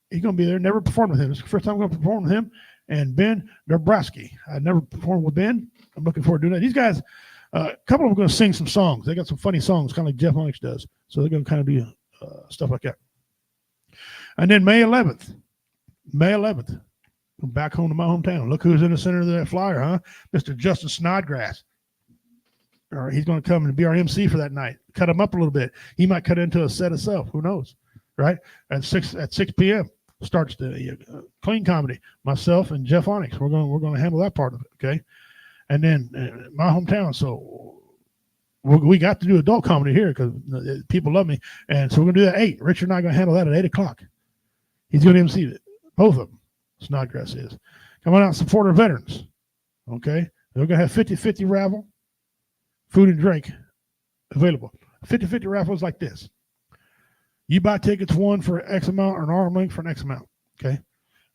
to be there. Never performed with him. It's the first time I'm going to perform with him. And Ben Dabrowski. I never performed with Ben. I'm looking forward to doing that. These guys, a couple of them are going to sing some songs. They got some funny songs, kind of like Jeff Onyx does. So they're going to kind of do stuff like that. And then May 11th, back home to my hometown. Look who's in the center of that flyer, huh? Mr. Justin Snodgrass. All right, he's going to come and be our MC for that night. Cut him up a little bit. He might cut into a set itself. Who knows, right? At 6 p.m. starts the clean comedy. Myself and Jeff Onyx. We're going to handle that part of it, okay? And then my hometown. So we got to do adult comedy here because people love me. And so we're going to do that at 8. Richard and I are going to handle that at 8 o'clock. He's going to MC it. Both of them. Snodgrass is. Come on out and support our veterans. Okay? We're going to have 50-50 raffle, food and drink available. 50-50 raffles like this. You buy tickets, one for X amount, or an arm length for an X amount. Okay?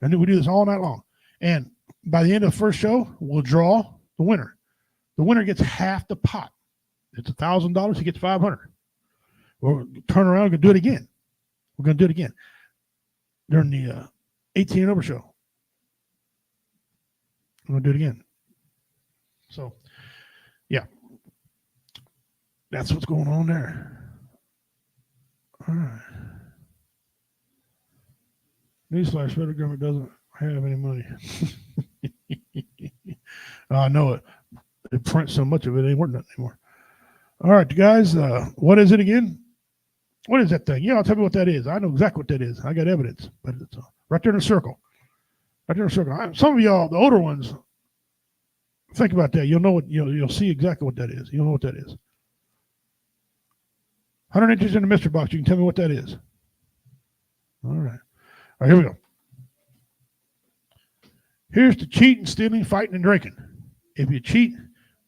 And then we do this all night long. And by the end of the first show, we'll draw the winner. The winner gets half the pot. It's $1,000. He gets $500. We'll turn around and do it again. We're going to do it again during the 18 and over show. I'm going to do it again. So, yeah. That's what's going on there. All right. Newsflash, federal government doesn't have any money. I know it. They print so much of it, it ain't worth nothing anymore. All right, guys. What is it again? What is that thing? Yeah, I'll tell you what that is. I know exactly what that is. I got evidence, but it's right there in a circle. Right there in a circle. Some of y'all, the older ones, think about that. You'll know what you'll see exactly what that is. You'll know what that is. 100 inches in the mystery box. You can tell me what that is. All right. All right, here we go. Here's to cheating, stealing, fighting, and drinking. If you cheat,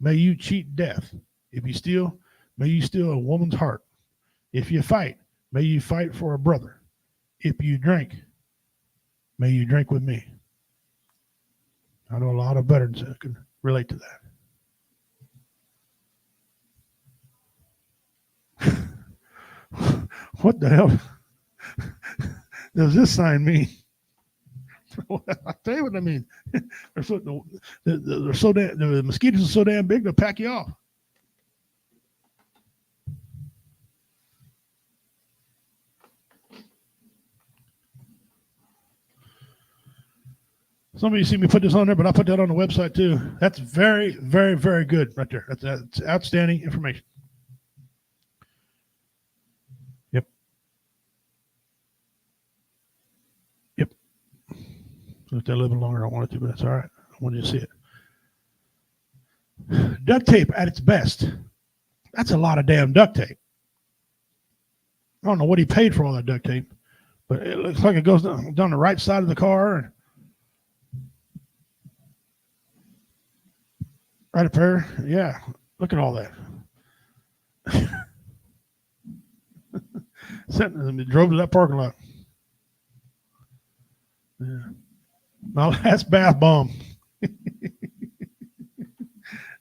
may you cheat death. If you steal, may you steal a woman's heart. If you fight, may you fight for a brother. If you drink, may you drink with me. I know a lot of veterans that can relate to that. What the hell does this sign mean? I'll tell you what I mean. They're so damn, the mosquitoes are so damn big, they'll pack you off. Some of you see me put this on there, but I put that on the website too. That's very, very, very good right there. That's outstanding information. Yep. Yep. Let that a little bit longer. I wanted to, but that's all right. I wanted you to see it. Duct tape at its best. That's a lot of damn duct tape. I don't know what he paid for all that duct tape, but it looks like it goes down the right side of the car and right up there. Yeah. Look at all that. Drove to that parking lot. Yeah. My last bath bomb.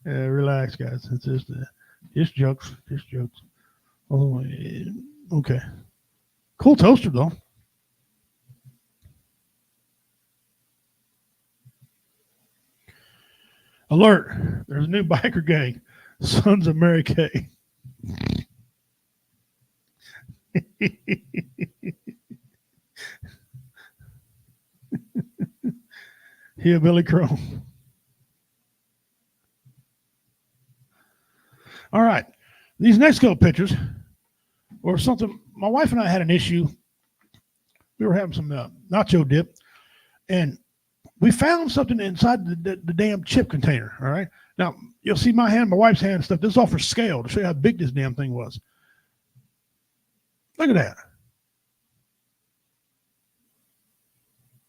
Yeah, relax, guys. It's just jokes. Just jokes. Oh, okay. Cool toaster, though. Alert. There's a new biker gang. Sons of Mary Kay. Hillbilly Chrome. All right. These next couple pictures were something. My wife and I had an issue. We were having some nacho dip, and we found something inside the damn chip container. All right. Now, you'll see my hand, my wife's hand and stuff. This is all for scale to show you how big this damn thing was. Look at that.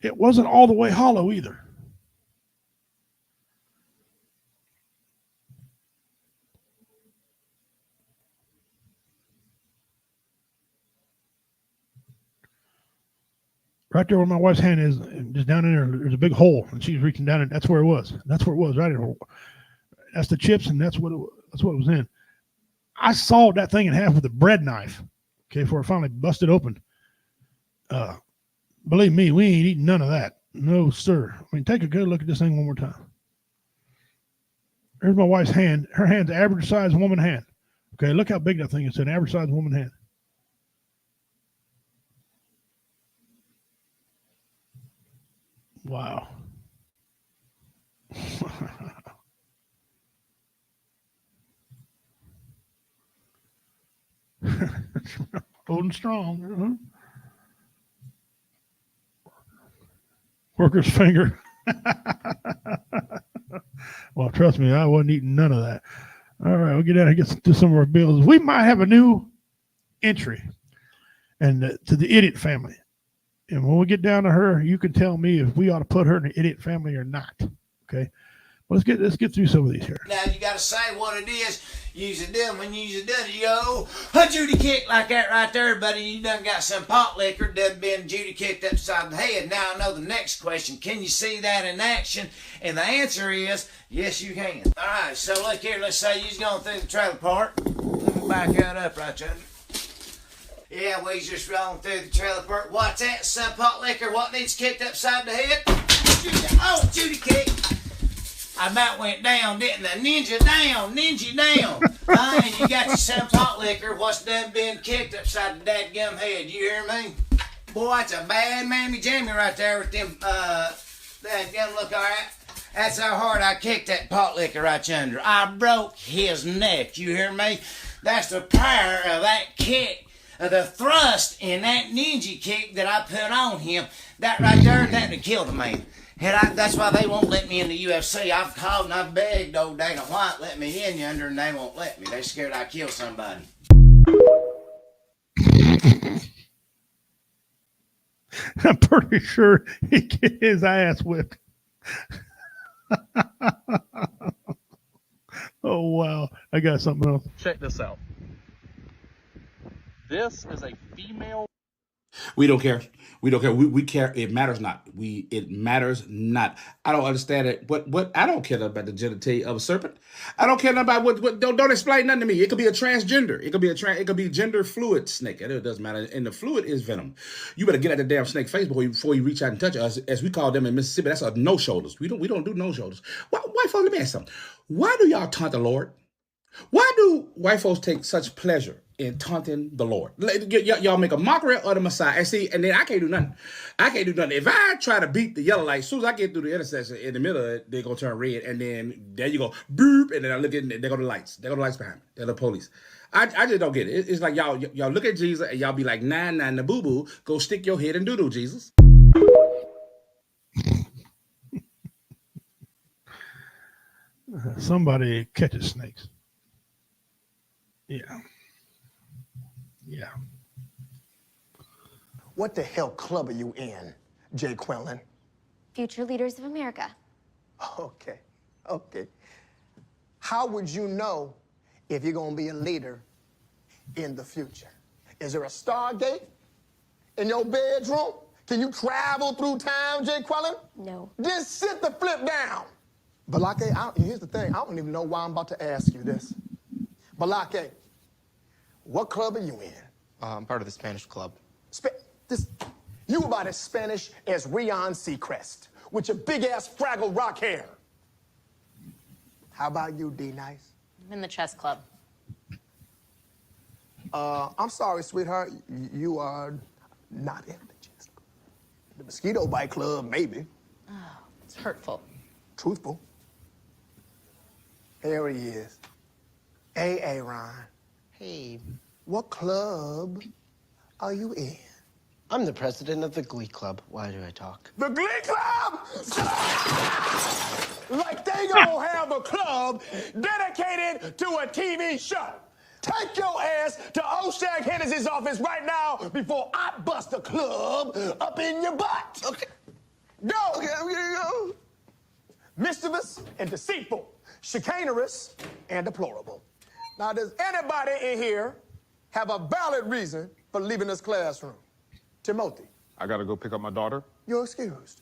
It wasn't all the way hollow either. Right there where my wife's hand is, just down in there, there's a big hole, and she's reaching down, and that's where it was. That's where it was, right there. That's the chips, and that's what it was in. I sawed that thing in half with a bread knife, okay, before it finally busted open. Believe me, we ain't eating none of that. No, sir. I mean, take a good look at this thing one more time. There's my wife's hand. Her hand's average size woman hand. Okay, look how big that thing is. It's an average size woman hand. Wow. Holding strong. Worker's finger. Well, trust me, I wasn't eating none of that. All right, we'll get out and get to some of our bills. We might have a new entry and to the idiot family. And when we get down to her, you can tell me if we ought to put her in the idiot family or not. Okay. Well, let's get through some of these here. Now you gotta say what it is. Usually done when you usually done it, you go, a Judy kick like that right there, buddy. You done got some pot liquor, done been Judy kicked upside the head. Now I know the next question. Can you see that in action? And the answer is yes, you can. All right. So look here. Let's say you're going through the trailer park. Let me back that up right there. Yeah, we just rolling through the trailer park. What's that? Some pot liquor. What needs kicked upside the head? Oh, Judy kick. I about went down, didn't I? Ninja down. And you got your some pot liquor. What's done been kicked upside the dadgum head? You hear me? Boy, that's a bad mammy jammy right there with them, dadgum look all right. That's how hard I kicked that pot liquor right yonder. I broke his neck. You hear me? That's the power of that kick. The thrust in that ninja kick that I put on him, that right there, that would kill the man. And that's why they won't let me in the UFC. I've called and I've begged old Dana White let me in yonder, and they won't let me. They're scared I kill somebody. I'm pretty sure he get his ass whipped. Oh, wow. I got something else. Check this out. This is a female. We don't care. We don't care. We care. It matters not. It matters not. I don't understand it. What I don't care about the genitalia of a serpent. I don't care about what don't explain nothing to me. It could be a transgender. It could be gender fluid snake. It doesn't matter. And the fluid is venom. You better get at the damn snake face before you reach out and touch us. As we call them in Mississippi, that's a no shoulders. We don't do no shoulders. White folks, let me ask something. Why do y'all taunt the Lord? Why do white folks take such pleasure in taunting the Lord? Y'all make a mockery of the Messiah. And then I can't do nothing. If I try to beat the yellow light, as soon as I get through the intersection in the middle of it, they're going to turn red. And then there you go, boop. And then I look at it, there go the lights. There go the lights behind me. They're the police. I just don't get it. It's like y'all look at Jesus and y'all be like, nah, the boo-boo. Go stick your head in doo-doo, Jesus. Somebody catches snakes. Yeah. What the hell club are you in, Jay Quinlan? Future Leaders of America. Okay. How would you know if you're gonna be a leader in the future? Is there a Stargate in your bedroom? Can you travel through time, Jay Quinlan? No. Just sit the flip down. Balake, here's the thing. I don't even know why I'm about to ask you this. Balake, what club are you in? I'm part of the Spanish club. You about as Spanish as Rion Seacrest with your big-ass Fraggle Rock hair. How about you, D-Nice? I'm in the chess club. I'm sorry, sweetheart. You are not in the chess club. The Mosquito Bite Club, maybe. Oh, it's hurtful. Truthful. Here he is. Hey, Aaron. Hey, What club are you in? I'm the president of the Glee Club. Why do I talk? The Glee Club! Like they gonna have a club dedicated to a TV show. Take your ass to Oshag Hennessy's office right now before I bust the club up in your butt. Okay. Go! Okay, I'm gonna go. Mischievous and deceitful, chicanerous and deplorable. Now, does anybody in here have a valid reason for leaving this classroom? Timothy, I gotta go pick up my daughter. you're excused.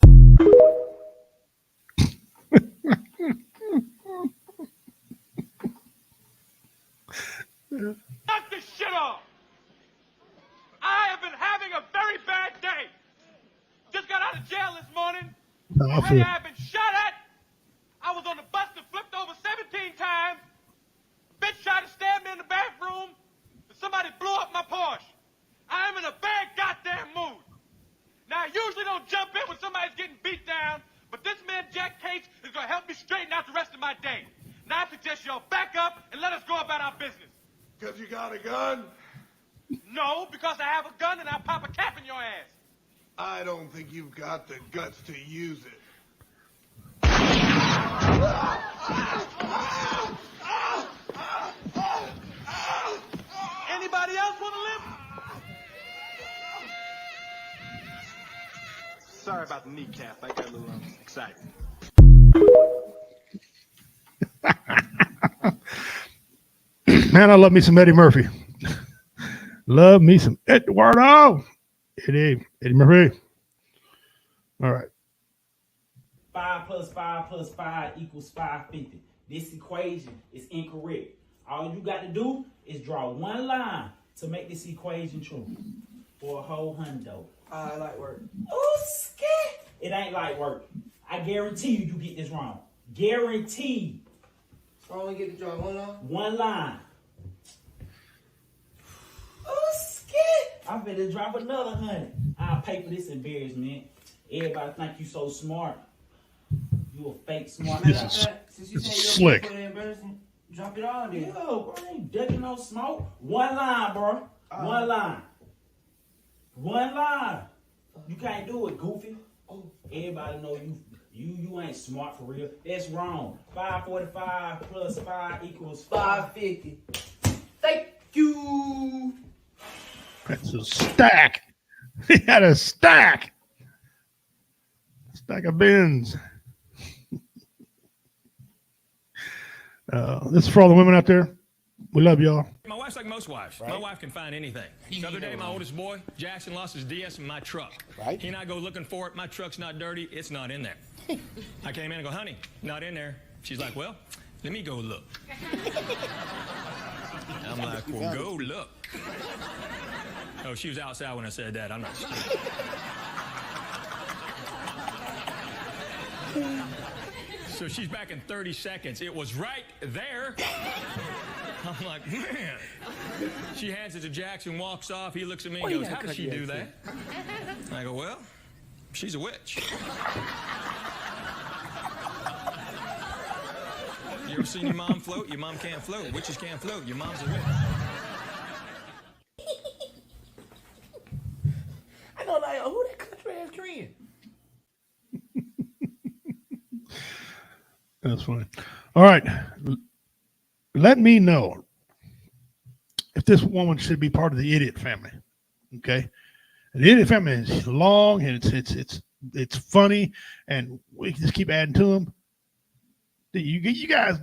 Knock this shit off! I have been having a very bad day. Just got out of jail this morning. Already I've been shot at. I was on the bus that flipped over 17 times. A bitch tried to stab me in the bathroom. And somebody blew up my Porsche. I am in a bad goddamn mood. Now, I usually don't jump in when somebody's getting beat down, but this man, Jack Cates, is going to help me straighten out the rest of my day. Now, I suggest y'all back up and let us go about our business. Because you got a gun? No, because I have a gun and I'll pop a cap in your ass. I don't think you've got the guts to use it. Sorry about the kneecap. I got a little excited. Man, I love me some Eddie Murphy. Love me some Eduardo. Eddie Murphy. All right. 5 plus 5 plus 5 equals 550. This equation is incorrect. All you got to do is draw one line to make this equation true. For a whole hundo. I like work. Oh, skit. It ain't like work. I guarantee you get this wrong. Guaranteed. So I only get to draw one line? One line. Oh, skit. I'm finna drop another 100. I'll pay for this embarrassment. Everybody think you so smart. You a fake smart guy. Since you say Slick. you're embarrassing, drop it all then. Yo, bro, I ain't ducking no smoke. One line, bro. One line. One line. You can't do it, goofy. Everybody know you ain't smart for real. That's wrong. 545 plus 5 equals 550. Thank you. That's a stack. He had a stack. Stack of bins. This is for all the women out there. We love y'all. My wife's like most wives. Right? My wife can find anything. The other day, my oldest boy, Jackson, lost his DS in my truck. Right. He and I go looking for it. My truck's not dirty. It's not in there. I came in and go, honey, not in there. She's like, well, let me go look. I'm like, well, go look. Oh, she was outside when I said that. I'm not stupid. So she's back in 30 seconds. It was right there. I'm like, man. She hands it to Jackson, walks off. He looks at me and goes, how did she do that? I go, well, she's a witch. You ever seen your mom float? Your mom can't float. Witches can't float. Your mom's a witch. I know, like, who that country ass Korean? That's funny. All right. Let me know if this woman should be part of the idiot family. Okay. The idiot family is long and it's funny, and we can just keep adding to them. You guys,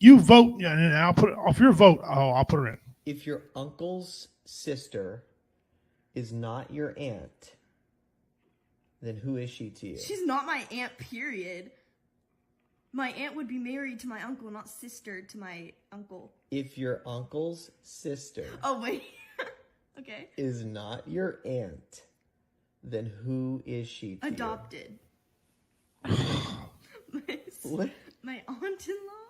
you vote, and I'll put it off your vote. I'll put her in. If your uncle's sister is not your aunt, then who is she to you? She's not my aunt, period. My aunt would be married to my uncle, not sister to my uncle. If your uncle's sister Oh, wait. Okay. is not your aunt, then who is she to Adopted. What? My aunt-in-law?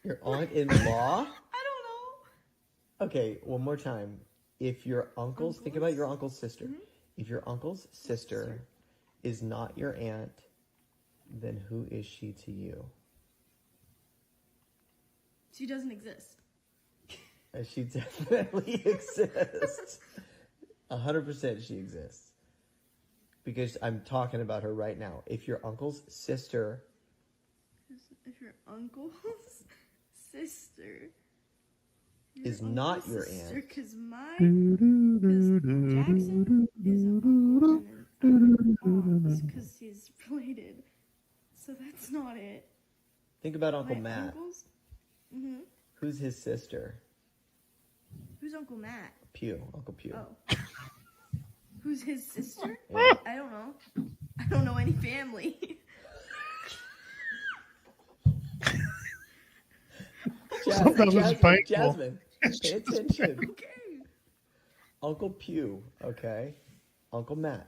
you? Your aunt-in-law? I don't know. Okay, one more time. If your think about your uncle's sister. Mm-hmm. If your uncle's sister is not your aunt, then who is she to you? She doesn't exist. She definitely exists. 100% she exists. Because I'm talking about her right now. If your uncle's sister... If your uncle's sister... is not your aunt. Because Jackson is an uncle and because he's related. So that's not it. Think about Uncle Matt. Uncles? Mm-hmm. Who's his sister? Who's Uncle Matt? Pew. Uncle Pew. Oh. Who's his sister? Yeah. I don't know. I don't know any family. Jasmine, pay attention. Okay. Uncle Pew, okay? Uncle Matt.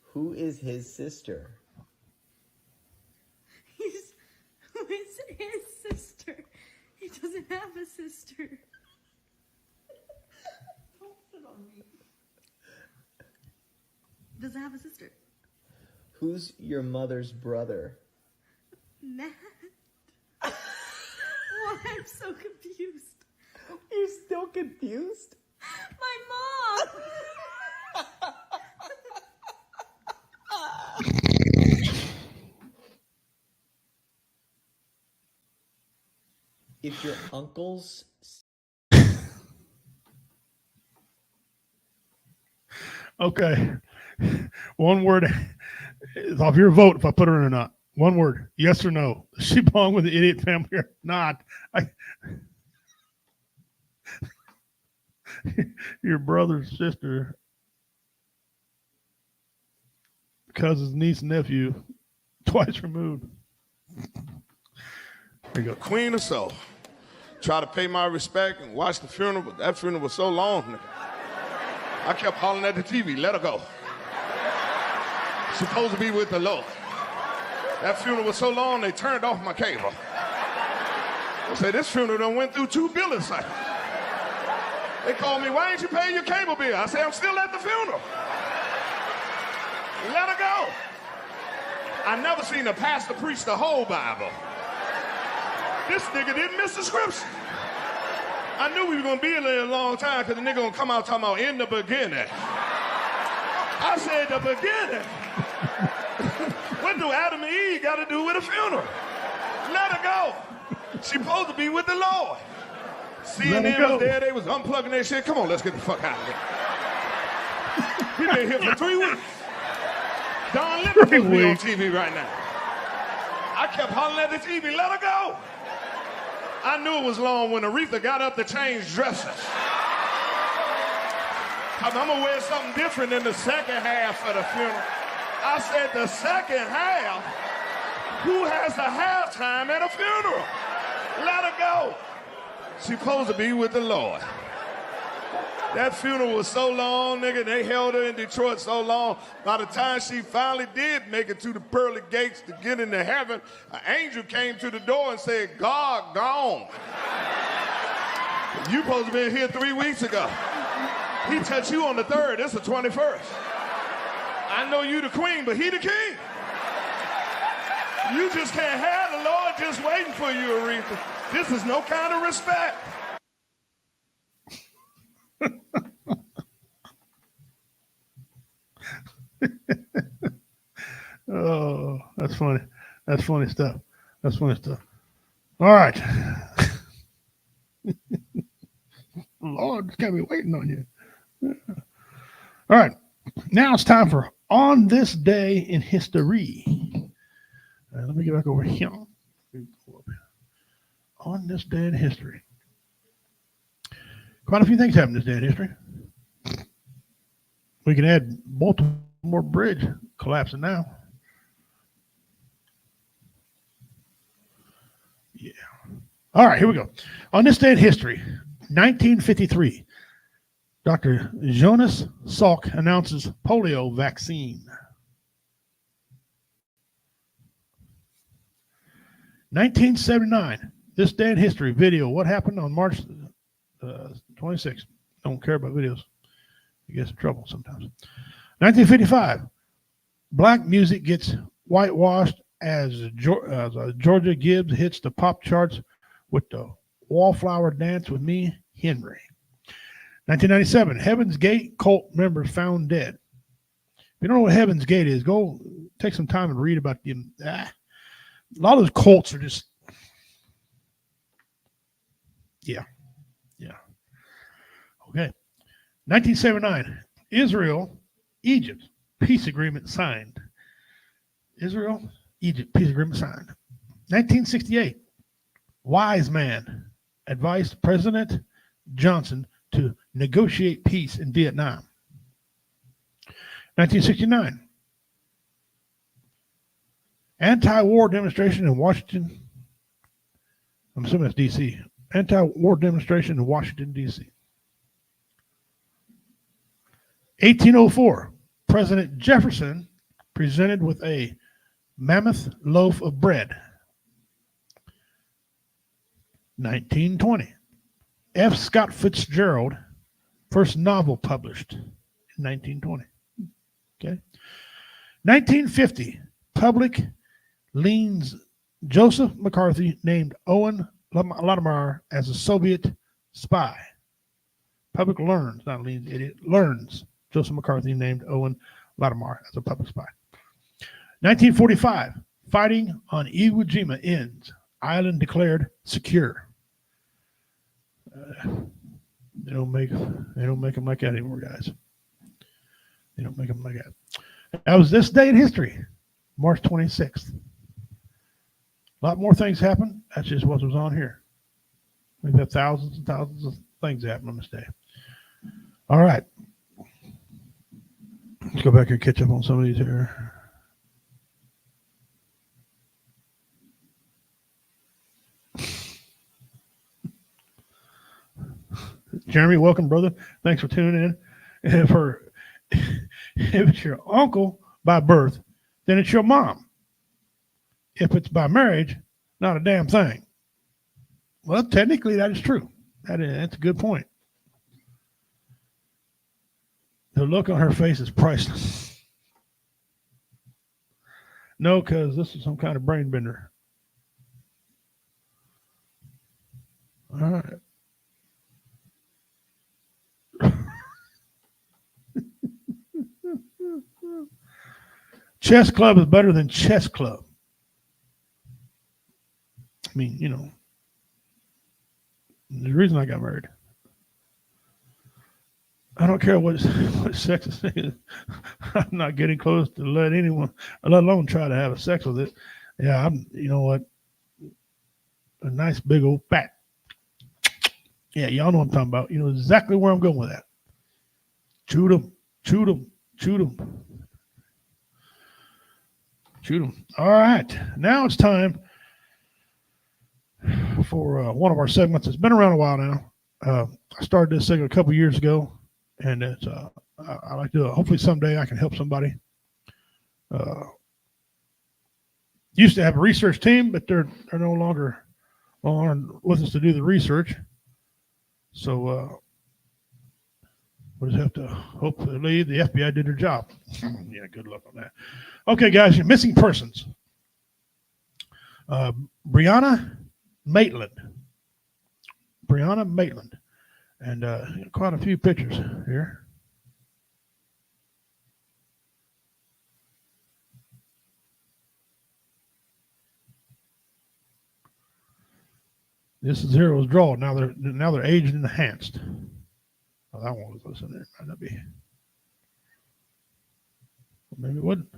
Who is his sister? Who is his sister? He doesn't have a sister. Don't put it on me. Doesn't have a sister. Who's your mother's brother? Matt. Why? I'm so confused. You're still confused? My mom. If your uncle's... Okay. One word. It's off your vote if I put her in or not. One word. Yes or no. Does she belong with the idiot family or not? Your brother, sister, cousin's niece, nephew, twice removed. There you go. Queen of Soul. Try to pay my respect and watch the funeral, but that funeral was so long, nigga. I kept hollering at the TV, let her go. She's supposed to be with the Lord. That funeral was so long, they turned off my cable. I said, this funeral done went through 2 billing cycles. They called me, why ain't you paying your cable bill? I said, I'm still at the funeral. Let her go. I never seen a pastor preach the whole Bible. This nigga didn't miss the scripture. I knew we were gonna be here a long time because the nigga gonna come out talking about in the beginning. I said the beginning. What do Adam and Eve got to do with a funeral? Let her go. She's supposed to be with the Lord. CNN was there, they was unplugging their shit. Come on, let's get the fuck out of here. We've been here for 3 weeks. Don Lemon supposed to be on TV right now. I kept hollering at the TV, let her go. I knew it was long when Aretha got up to change dresses. I'm gonna wear something different in the second half of the funeral. I said the second half? Who has a halftime at a funeral? Let her go. She's supposed to be with the Lord. That funeral was so long, nigga, they held her in Detroit so long. By the time she finally did make it to the pearly gates to get into heaven, an angel came to the door and said, God gone. You supposed to be here 3 weeks ago. He touched you on the 3rd, it's the 21st. I know you the queen, but he the king. You just can't have the Lord just waiting for you, Aretha. This is no kind of respect. Oh, that's funny. That's funny stuff. That's funny stuff. All right. Lord, it's got to be waiting on you. All right. Now it's time for On This Day in History. Let me get back over here. On this day in history. Quite a few things happened this day in history. We can add Baltimore Bridge collapsing now. Yeah. All right, here we go. On this day in history, 1953, Dr. Jonas Salk announces polio vaccine. 1979, this day in history, video. What happened on March 26th? Don't care about videos. You get in trouble sometimes. 1955, black music gets whitewashed as Georgia Gibbs hits the pop charts with the Wallflower Dance with Me, Henry. 1997, Heaven's Gate cult members found dead. If you don't know what Heaven's Gate is, go take some time and read about them. A lot of those cults are just, yeah. Okay. 1979, Israel, Egypt, peace agreement signed. Israel, Egypt, peace agreement signed. 1968, wise man advised President Johnson to negotiate peace in Vietnam. 1969, anti-war demonstration in Washington. I'm assuming that's D.C. Anti-war demonstration in Washington, D.C. 1804, President Jefferson presented with a mammoth loaf of bread. 1920, F. Scott Fitzgerald, first novel published in 1920. Okay. 1950, public leans Joseph McCarthy named Owen Latimer as a Soviet spy. Public learns, not leans, idiot, learns Joseph McCarthy named Owen Latimer as a public spy. 1945, fighting on Iwo Jima ends. Island declared secure. They don't make them like that anymore, guys. They don't make them like that. That was this day in history, March 26th. A lot more things happened. That's just what was on here. We've had thousands and thousands of things happen on this day. All right. Let's go back and catch up on some of these here. Jeremy, welcome, brother. Thanks for tuning in. If it's your uncle by birth, then it's your mom. If it's by marriage, not a damn thing. Well, technically, that is true. That's a good point. The look on her face is priceless. No, because this is some kind of brain bender. All right. Chess club is better than chess club. I mean, you know, the reason I got married. I don't care what sex is. I'm not getting close to let anyone, let alone try to have a sex with it. Yeah, you know what? A nice big old fat. Yeah, y'all know what I'm talking about. You know exactly where I'm going with that. Shoot them, shoot them, shoot them. Shoot them. All right. Now it's time for one of our segments. It's been around a while now. I started this segment a couple years ago, and it's I like to hopefully someday I can help somebody. Used to have a research team, but they're no longer with us to do the research. So we'll just have to hopefully the FBI did their job. Yeah, good luck on that. Okay, guys, missing persons. Brianna Maitland. Brianna Maitland. And quite a few pictures here. This is Zero's draw. Now they're aged and enhanced. Oh, that one was listening there. Might not be. Maybe it wouldn't.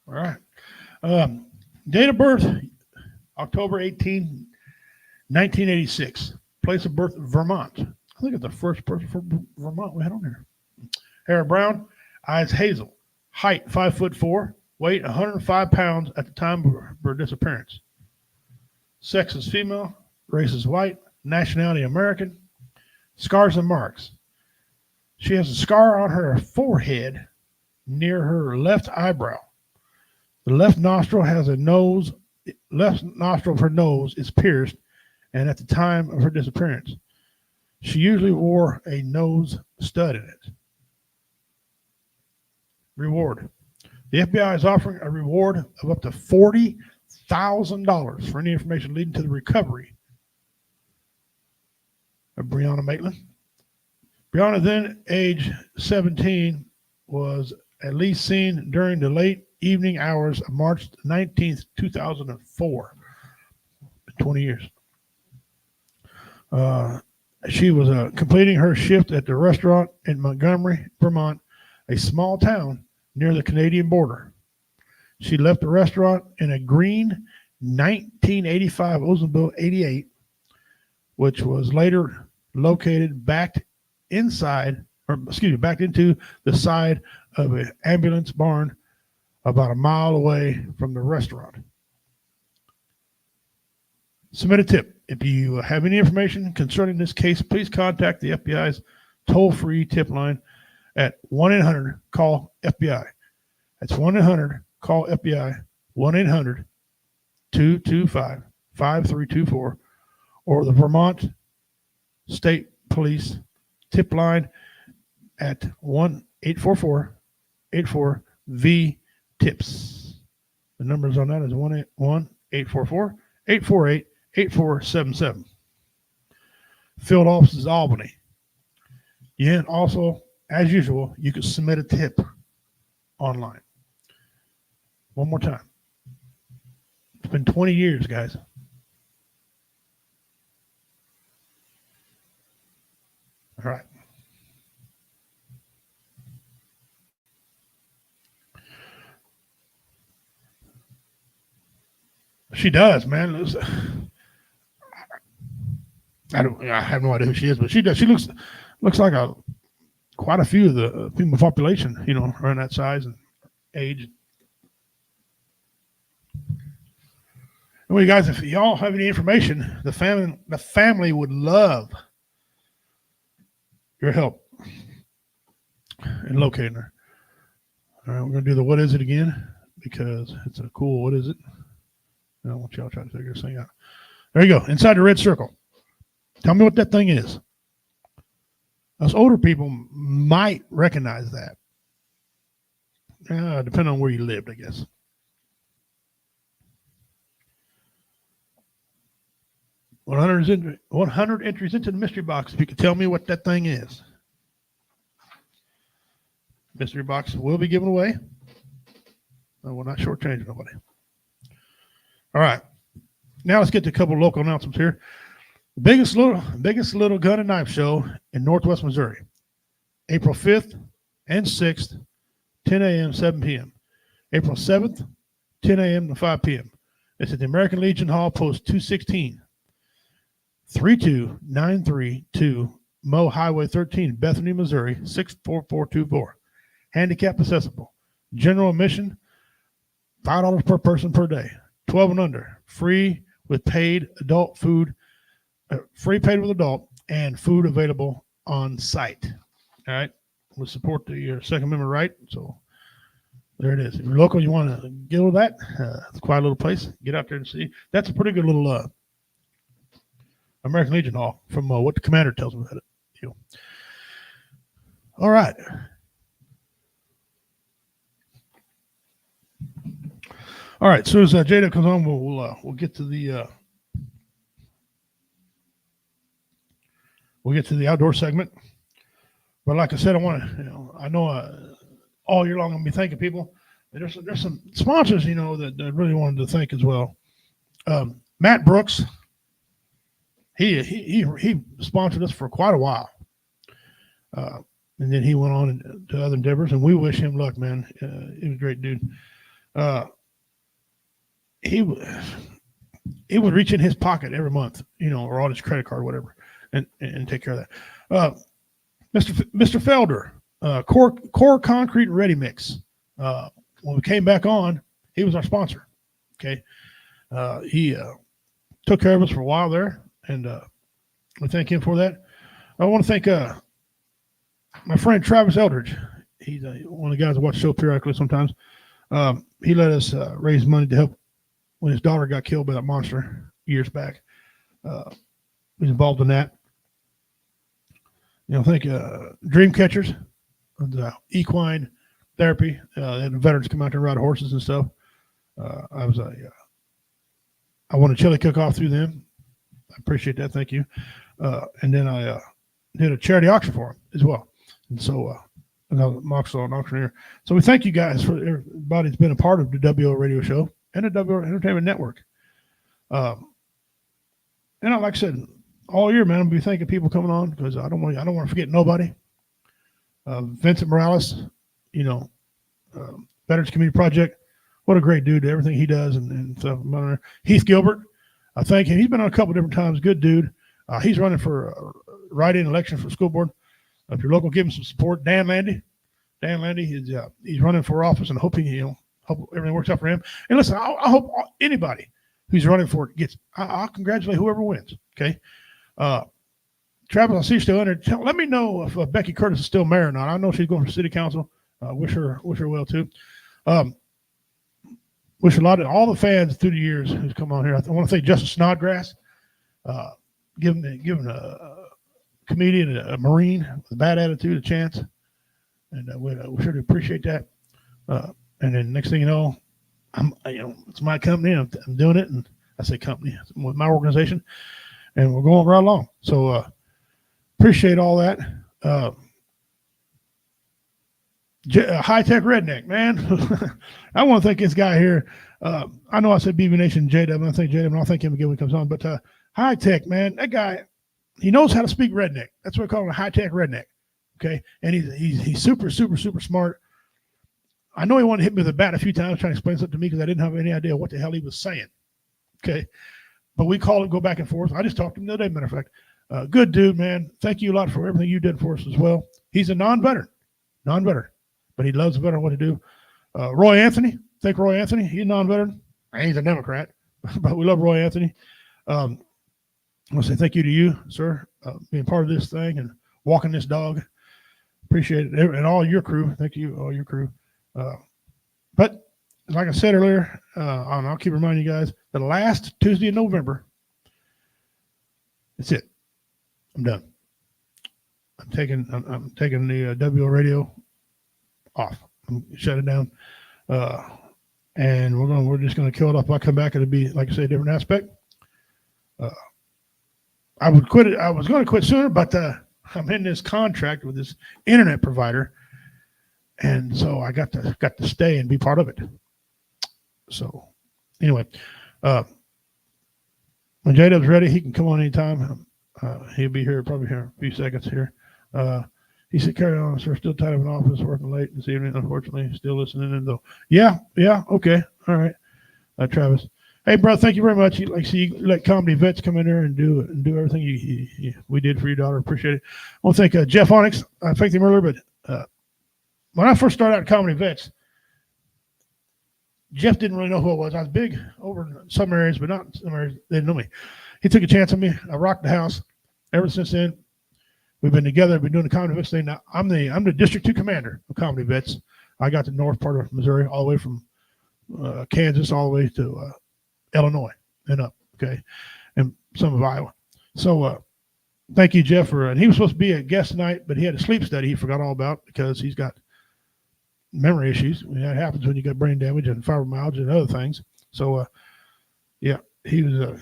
All right. Date of birth, October 18, 1986. Place of birth, Vermont. I think it's the first person from Vermont we had on here. Hair brown, eyes hazel. Height, 5'4", weight 105 pounds at the time of her disappearance. Sex is female, race is white, nationality American. Scars and marks. She has a scar on her forehead near her left eyebrow. The left nostril has a nose. Left nostril of her nose is pierced, and at the time of her disappearance, she usually wore a nose stud in it. Reward. The FBI is offering a reward of up to $40,000 for any information leading to the recovery of Brianna Maitland. Brianna, then age 17, was at least seen during the late evening hours of March 19th, 2004. 20 years. She was completing her shift at the restaurant in Montgomery, Vermont, a small town near the Canadian border. She left the restaurant in a green 1985 Oldsmobile 88, which was later located back into the side of an ambulance barn about a mile away from the restaurant. Submit a tip. If you have any information concerning this case, please contact the FBI's toll-free tip line at 1-800-CALL-FBI. That's 1-800-CALL-FBI, 1-800-225-5324, or the Vermont State Police tip line at 1-844-84-V-TIPS. The numbers on that is 1-844-848-8477. Field offices, Albany. Yeah, and also, as usual, you can submit a tip online. One more time. It's been 20 years, guys. All right. She does, man. I have no idea who she is, but she does. She looks like quite a few of the female population, around that size and age. Anyway, guys, if y'all have any information, the family would love your help in locating her. All right, we're gonna do the what is it again because it's a cool what is it. I don't want y'all trying to figure this thing out. There you go. Inside the red circle. Tell me what that thing is. Us older people might recognize that. Depending on where you lived, I guess. $100 entries into the mystery box. If you could tell me what that thing is. Mystery box will be given away. We're not shortchanging nobody. All right. Now let's get to a couple of local announcements here. The biggest little gun and knife show in Northwest Missouri. April 5th and 6th, 10 a.m., 7 p.m. April 7th, 10 a.m. to 5 p.m. It's at the American Legion Hall, Post 216, 32932 Mo Highway 13, Bethany, Missouri, 64424. Handicap accessible. General admission, $5 per person per day. 12 and under. Free with paid adult food. Free paid with adult and food available on site. All right. We'll support your Second Amendment right. So there it is. If you're local, you want to get with that. It's quite a little place. Get out there and see. That's a pretty good little American Legion Hall from what the commander tells me about it. All right. All right. As soon as Jada comes on, we'll get to the outdoor segment. But like I said, I want to, I know all year long I'm gonna be thanking people. There's some sponsors, that really wanted to thank as well. Matt Brooks, he sponsored us for quite a while, and then he went on to other endeavors, and we wish him luck, man. He was a great dude. He would reach in his pocket every month, or on his credit card, or whatever, and take care of that. Mr. Felder, Core Concrete Ready Mix. When we came back on, he was our sponsor. Okay, he took care of us for a while there, and we thank him for that. I want to thank my friend Travis Eldridge. He's one of the guys that watch the show periodically sometimes. He let us raise money to help when his daughter got killed by that monster years back. He's involved in that. Thank Dream Catchers, the equine therapy, and the veterans come out there and ride horses and stuff. I won a chili cook-off through them. I appreciate that. Thank you. And then I did a charity auction for them as well. And so another Moxlaw, an auctioneer. So we thank you guys for everybody that's been a part of the WO radio show and the WO Entertainment Network. And like I said, all year, man, I'm gonna be thanking people coming on because I don't want to forget nobody. Vincent Morales, Veterans Community Project, what a great dude! Everything he does and stuff. Heath Gilbert, I thank him. He's been on a couple different times. Good dude. He's running for write-in election for the school board. If you're local, give him some support. Dan Landy, he's running for office and hoping hope everything works out for him. And listen, I hope anybody who's running for it gets. I'll congratulate whoever wins. Okay. Travis, I see you still in there. Let me know if Becky Curtis is still mayor or not. I know she's going for city council. Wish her well too. Wish a lot of all the fans through the years who's come on here. I want to thank Justin Snodgrass, giving a comedian, a Marine with a bad attitude a chance, and we sure do appreciate that. And then next thing you know, it's my company. I'm doing it, and I say company with my organization. And we're going right along. So appreciate all that. High-tech redneck, man. I want to thank this guy here. I know I said BB Nation J-Dub, and I thank J-Dub, and I'll thank him again when he comes on. But high-tech, man, that guy, he knows how to speak redneck. That's what we call him, a high-tech redneck. Okay, and he's super, super, super smart. I know he wanted to hit me with a bat a few times trying to explain something to me because I didn't have any idea what the hell he was saying. Okay, but we call it, go back and forth. I just talked to him the other day, matter of fact. Good dude, man. Thank you a lot for everything you did for us as well. He's a non-veteran, but he loves the veteran what to do. Roy Anthony, thank Roy Anthony. He's a non-veteran. He's a Democrat, but we love Roy Anthony. I want to say thank you to you, sir, being part of this thing and walking this dog. Appreciate it. And all your crew. Thank you, all your crew. But like I said earlier, and I'll keep reminding you guys, the last Tuesday in November, that's it. I'm done. I'm taking the WO radio off. I'm shutting down. And we're just gonna kill it off. If I come back, it'll be, like I say, a different aspect. I would quit it. I was going to quit sooner, but I'm in this contract with this internet provider, and so I got to stay and be part of it. So anyway, when J-Dub's ready, he can come on anytime. He'll be here probably here in a few seconds here. He said, "Carry on, sir. Still tied up in office, working late this evening. Unfortunately, still listening in though." Yeah, okay, all right. Travis, hey, bro, thank you very much. You let Comedy Vets come in there and do everything we did for your daughter. Appreciate it. I want to thank Jeff Onyx. I thanked him earlier, but when I first started out at Comedy Vets, Jeff didn't really know who I was. I was big over in some areas, but not in some areas. They didn't know me. He took a chance on me. I rocked the house. Ever since then, we've been together. Been doing the Comedy Vets thing. Now I'm the District 2 commander of Comedy Vets. I got the north part of Missouri, all the way from Kansas, all the way to Illinois and up. Okay, and some of Iowa. So thank you, Jeff. And he was supposed to be a guest tonight, but he had a sleep study he forgot all about because he's got memory issues. That happens when you get brain damage and fibromyalgia and other things. So yeah, he was a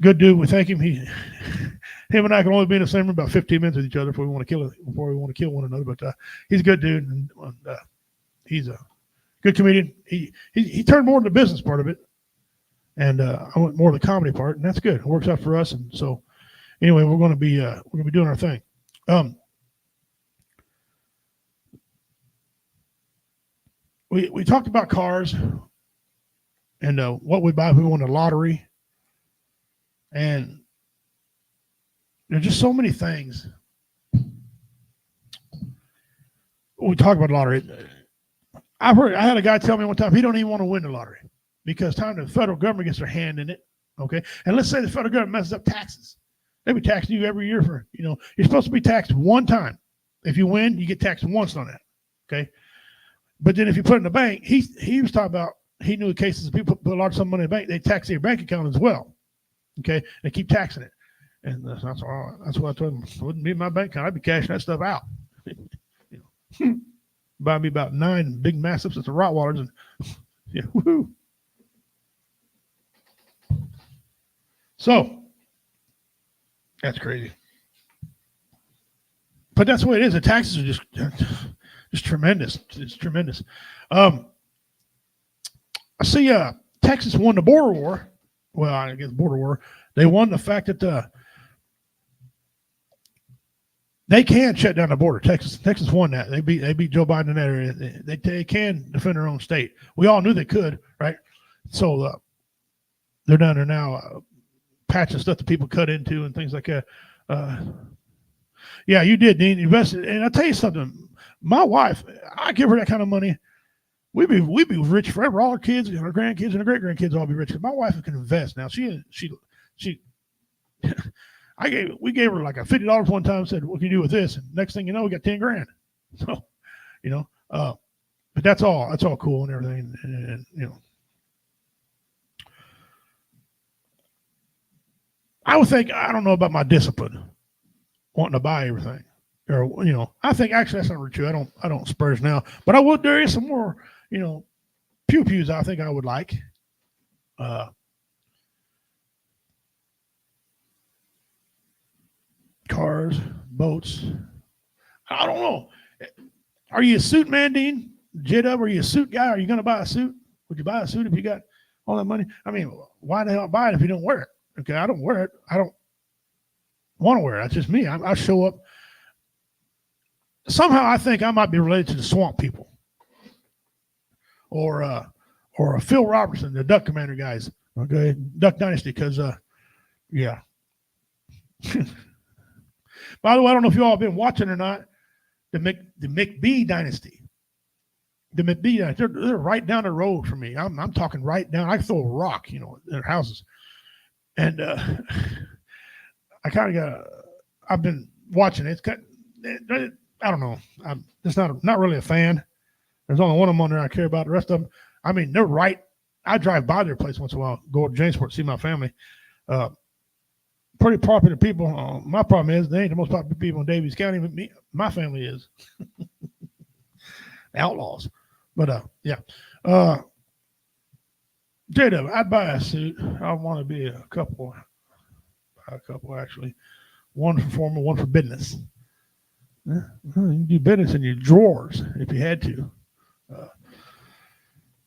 good dude. We thank him. Him and I can only be in the same room about 15 minutes with each other before we want to kill one another. But he's a good dude, and he's a good comedian. He turned more to the business part of it, and I went more to the comedy part, and that's good. It works out for us. And so anyway, we're going to be doing our thing. We talked about cars and what we buy if we won the lottery. And there's just so many things. We talk about lottery. I had a guy tell me one time he don't even want to win the lottery because time the federal government gets their hand in it. Okay. And let's say the federal government messes up taxes. They be taxing you every year for, you're supposed to be taxed one time. If you win, you get taxed once on that. Okay. But then if you put it in the bank, he was talking about, he knew cases of people put a large sum of money in the bank, they tax their bank account as well. Okay, they keep taxing it, and that's why I told him it wouldn't be my bank account. I'd be cashing that stuff out. Buy me about 9 big massive sets of Rottweilers, and yeah, woohoo. So that's crazy, but that's the way it is. The taxes are just tremendous. It's tremendous. I see. Texas won the border war. Well, I guess border war. They won the fact that they can shut down the border. Texas won that. They beat Joe Biden in that area. They can defend their own state. We all knew they could, right? So they're down there now, patching stuff that people cut into and things like that. Yeah, you did, Dean. Invested, and I'll tell you something. My wife, I give her that kind of money. We'd be rich forever. All our kids and our grandkids and our great grandkids all be rich. My wife can invest now. She we gave her like a $50 one time. Said, "What can you do with this?" And next thing you know, we got 10 grand. So, but that's all. That's all cool and everything. And I would think, I don't know about my discipline, wanting to buy everything, or I think actually that's not really true. I don't splurge now, but I would. There is some more. Pew-pews I think I would like. Cars, boats. I don't know. Are you a suit man, Dean? J-Dub, are you a suit guy? Are you going to buy a suit? Would you buy a suit if you got all that money? I mean, why the hell buy it if you don't wear it? Okay, I don't wear it. want to wear it. That's just me. I show up. Somehow I think I might be related to the Swamp People, or Phil Robertson, the Duck Commander guys. Okay, Duck Dynasty, because yeah. By the way, I don't know if you all have been watching or not. The McBee Dynasty. The McBee Dynasty. They're right down the road from me. I'm talking right down. I can throw a rock, their houses. And I kind of I've been watching it. I don't know. I'm just not really a fan. There's only one of them on there I care about. The rest of them, I mean, they're right. I drive by their place once in a while, go to Jamesport, see my family. Pretty popular people. My problem is they ain't the most popular people in Davies County, but my family is. Outlaws. But yeah. J-Dub, I'd buy a suit. I want to be a couple actually. One for formal, one for business. Yeah, you can do business in your drawers if you had to.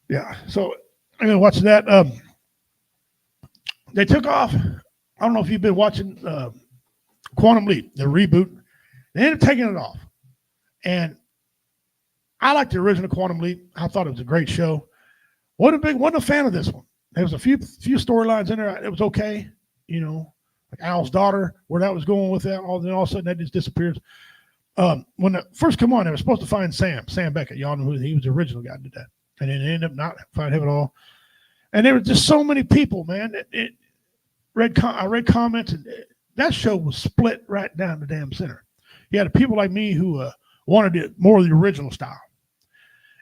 Yeah, so I'm gonna watch that. They took off. I don't know if you've been watching Quantum Leap, the reboot. They ended up taking it off, and I like the original Quantum Leap. I thought it was a great show. Wasn't a fan of this one. There was a few storylines in there. It was okay, like Al's daughter, where that was going with that. All of a sudden that just disappears. When it first come on, they were supposed to find Sam Beckett. Y'all know who he was, the original guy who did that. And then they ended up not finding him at all. And there were just so many people, man. I read comments, and that show was split right down the damn center. You had people like me who wanted it more of the original style.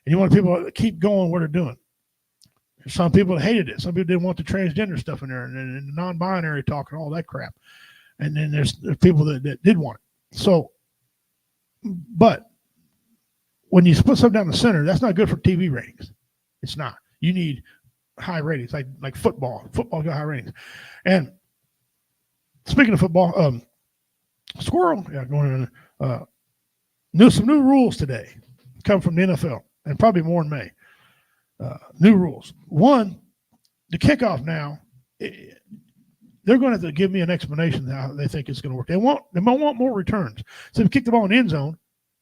And you wanted people to keep going what they're doing. Some people hated it. Some people didn't want the transgender stuff in there and the non-binary talk and all that crap. And then there's people that did want it. So, but when you put something down the center, that's not good for TV ratings. It's not. You need high ratings, like football. Football's got high ratings. And speaking of football, Squirrel, going in. Some new rules today come from the NFL, and probably more in May. New rules. One, the kickoff now, they're going to have to give me an explanation how they think it's going to work. They might want more returns. So if you kick the ball in the end zone,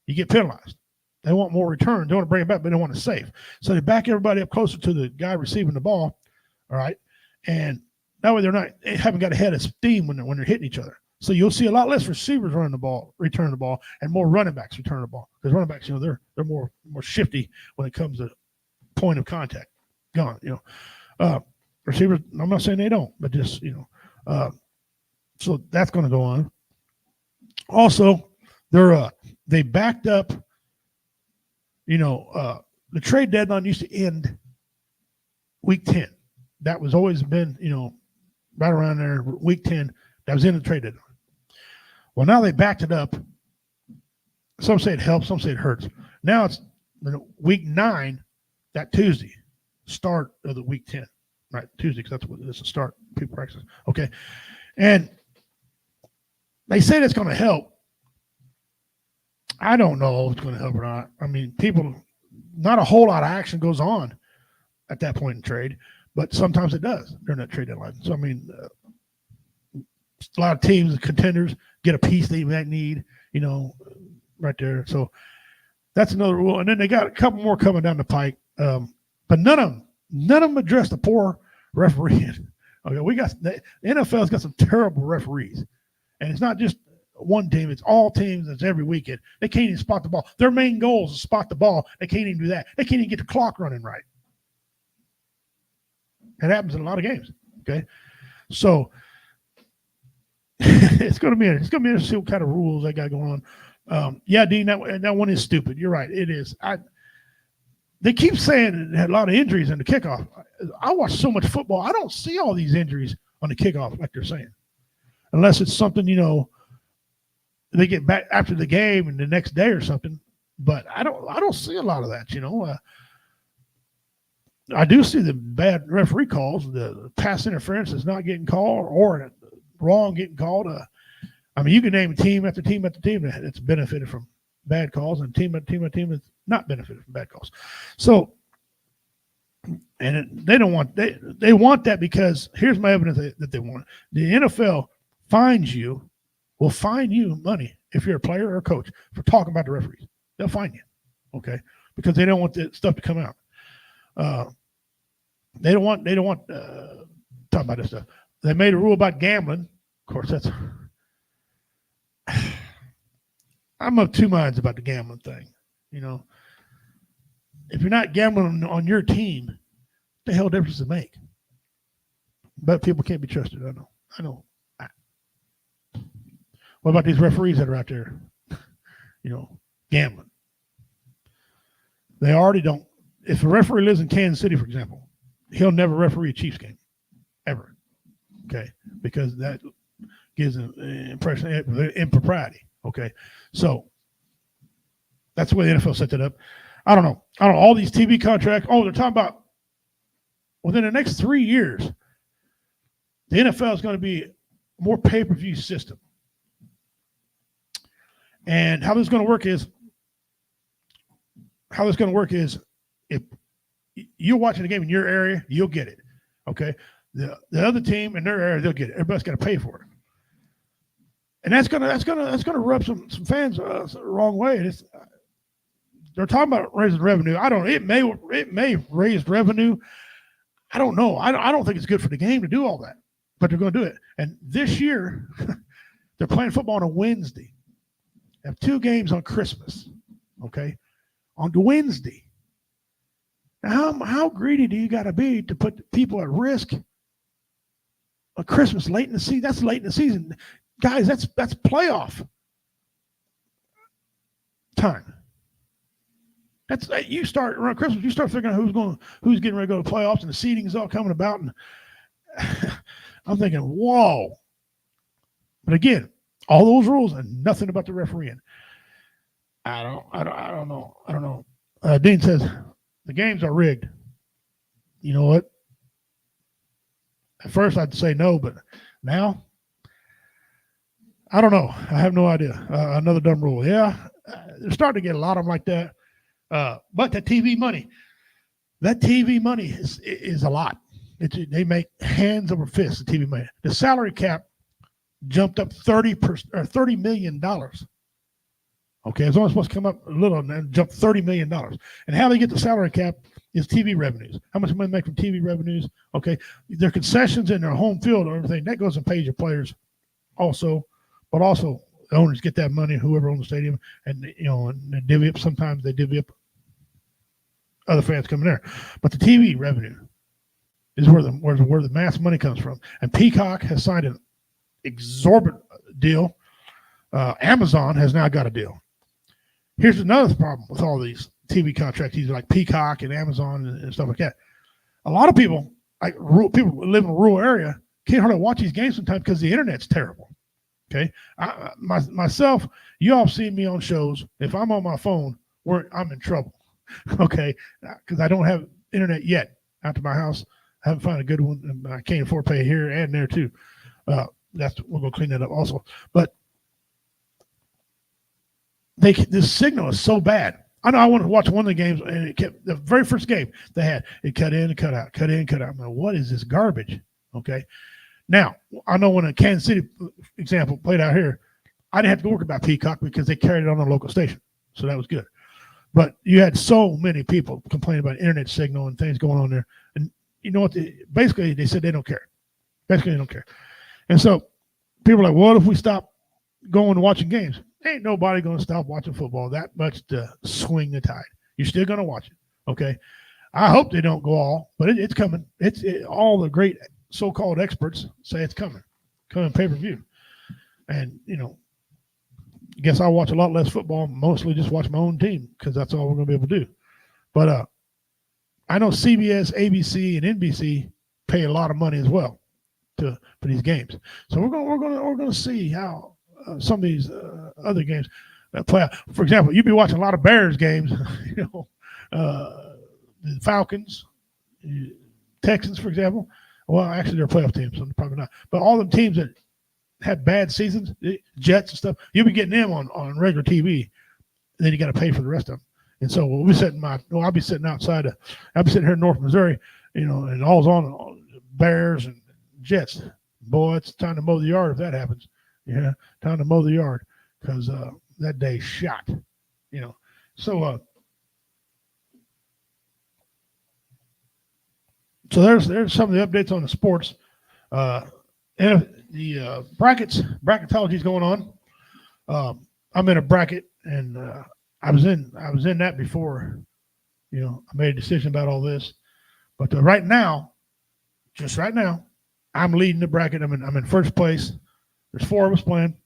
you get penalized. They want more returns. They want to bring it back, but they want it safe. So they back everybody up closer to the guy receiving the ball, all right? And that way they haven't got a head of steam when they're hitting each other. So you'll see a lot less receivers return the ball, and more running backs return the ball. Because running backs, they're more shifty when it comes to point of contact. Gone, receivers, I'm not saying they don't, but just, so that's going to go on. Also, they backed up, the trade deadline used to end week 10. That was always been, right around there, week 10, that was in the trade deadline. Well, now they backed it up. Some say it helps, some say it hurts. Now it's week 9, that Tuesday, start of the week 10, right? Tuesday, because that's what it is, the start. People practice. Okay. And they say that's going to help. I don't know if it's going to help or not. I mean, not a whole lot of action goes on at that point in trade, but sometimes it does during that trade deadline. So, I mean, a lot of teams, contenders, get a piece they might need, right there. So that's another rule. And then they got a couple more coming down the pike. But none of them address the poor referee. Okay, the NFL's got some terrible referees. And it's not just one team, it's all teams, it's every weekend. They can't even spot the ball. Their main goal is to spot the ball. They can't even do that. They can't even get the clock running right. It happens in a lot of games. Okay. So it's gonna be interesting to see what kind of rules they got going on. Yeah, Dean, that one is stupid. You're right. It is. They keep saying it had a lot of injuries in the kickoff. I watch so much football. I don't see all these injuries on the kickoff like they're saying. Unless it's something, they get back after the game and the next day or something. But I don't see a lot of that, I do see the bad referee calls, the pass interference is not getting called or wrong getting called. I mean, you can name team after team after team that's benefited from bad calls, and team after team after team that's not benefited from bad calls. So, and they don't want they want that because here's my evidence that they want. The NFL fines you will fine you money if you're a player or a coach for talking about the referees. They'll fine you, okay, because they don't want that stuff to come out. They don't want talking about this stuff. They made a rule about gambling. Of course, that's I'm of two minds about the gambling thing. If you're not gambling on your team, what the hell difference does it make? But people can't be trusted. I know. What about these referees that are out there, gambling? They already don't. If a referee lives in Kansas City, for example, he'll never referee a Chiefs game, ever. Okay, because that gives an impression of impropriety. Okay, so that's the way the NFL set that up. I don't know. All these TV contracts. Oh, they're talking about within the next 3 years, the NFL is going to be a more pay-per-view system. And how this is going to work is if you're watching a game in your area, you'll get it. Okay. The other team in their area, they'll get it. Everybody's got to pay for it. And that's gonna rub some fans the wrong way. They're talking about raising revenue. It may raise revenue. I don't know. I don't think it's good for the game to do all that, but they're going to do it. And this year, they're playing football on a Wednesday. They have 2 games on Christmas, okay, on the Wednesday. Now, how greedy do you got to be to put people at risk of Christmas late in the season? That's late in the season. Guys, that's playoff time. You start around Christmas, you start figuring out who's getting ready to go to playoffs, and the seeding is all coming about. And I'm thinking, whoa. But again, all those rules and nothing about the refereeing. I don't know. Dean says the games are rigged. You know what? At first I'd say no, but now I don't know. I have no idea. Another dumb rule. Yeah, they're starting to get a lot of them like that. But the TV money, is a lot. They make hands over fists. The TV money. The salary cap jumped up $30 million. Okay, it's only supposed to come up a little and then jump $30 million. And how they get the salary cap is TV revenues. How much money they make from TV revenues? Okay, their concessions in their home field or everything that goes and pays your players, also, but also the owners get that money. Whoever owns the stadium, and and they divvy up. Sometimes they divvy up other fans coming there, but the TV revenue is where the mass money comes from. And Peacock has signed an exorbitant deal. Amazon has now got a deal. Here's another problem with all these TV contracts, these like Peacock and Amazon and stuff like that. A lot of people, people who live in a rural area, can't hardly watch these games sometimes because the internet's terrible. Okay, myself, you all see me on shows. If I'm on my phone, I'm in trouble. Okay, because I don't have internet yet out to my house. I haven't found a good one, and I can't afford to pay here and there too. We're gonna clean that up also. But this signal is so bad. I know I wanted to watch one of the games, and it kept the very first game they had. It cut in and cut out, cut in and cut out. I'm like, what is this garbage? Okay. Now I know when a Kansas City example played out here, I didn't have to worry about Peacock because they carried it on the local station, so that was good. But you had so many people complaining about internet signal and things going on there, and you know what? Basically, they said they don't care. Basically, they don't care. And so people are like, what if we stop going and watching games? Ain't nobody going to stop watching football that much to swing the tide. You're still going to watch it, okay? I hope they don't go all, but it's coming. All the great so-called experts say it's coming pay-per-view. And, I guess I watch a lot less football, mostly just watch my own team because that's all we're going to be able to do. But I know CBS, ABC, and NBC pay a lot of money as well for these games. So we're going to see how some of these other games play out. For example, you'd be watching a lot of Bears games, the Falcons, Texans, for example. Well, actually, they're a playoff team, so probably not. But all the teams that had bad seasons, Jets and stuff, you'll be getting them on regular TV. And then you got to pay for the rest of them. And so I'll be sitting outside. I'll be sitting here in North Missouri, and all's on Bears and Jets. Boy, it's time to mow the yard if that happens. Yeah, time to mow the yard because that day shot. So so there's some of the updates on the sports. And the bracketology is going on. I'm in a bracket, and I was in that before. I made a decision about all this, but right now, just right now, I'm leading the bracket. I'm in first place. There's 4 of us playing.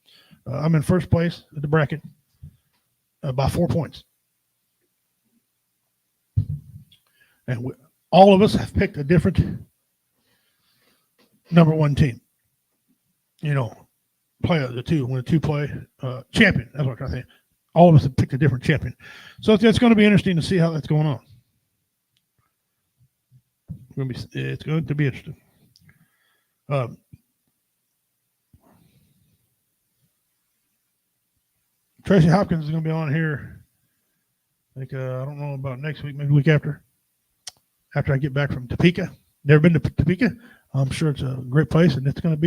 I'm in first place at the bracket by 4 points, and all of us have picked a different number 1 team. Play the 2 when the 2 play champion. That's what I'm trying to say. All of us have picked a different champion, so it's going to be interesting to see how that's going on. It's going to be interesting. Tracy Hopkins is going to be on here. I think I don't know about next week, maybe the week after. After I get back from Topeka, never been to Topeka. I'm sure it's a great place, and it's going to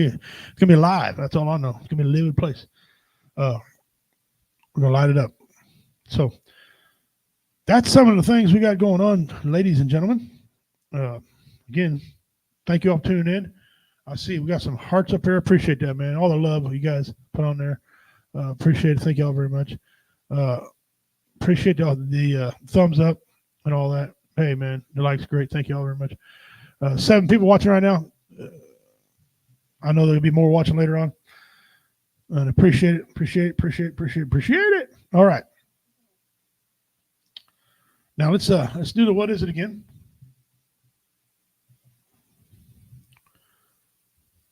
be live. That's all I know. It's going to be a living place. We're going to light it up. So that's some of the things we got going on, ladies and gentlemen. Again, thank you all for tuning in. I see we got some hearts up here. Appreciate that, man. All the love you guys put on there. Appreciate it. Thank you all very much. Appreciate all the thumbs up and all that. Hey, man, the likes great. Thank you all very much. 7 people watching right now. I know there'll be more watching later on. And appreciate it. All right. Now let's do the what is it again?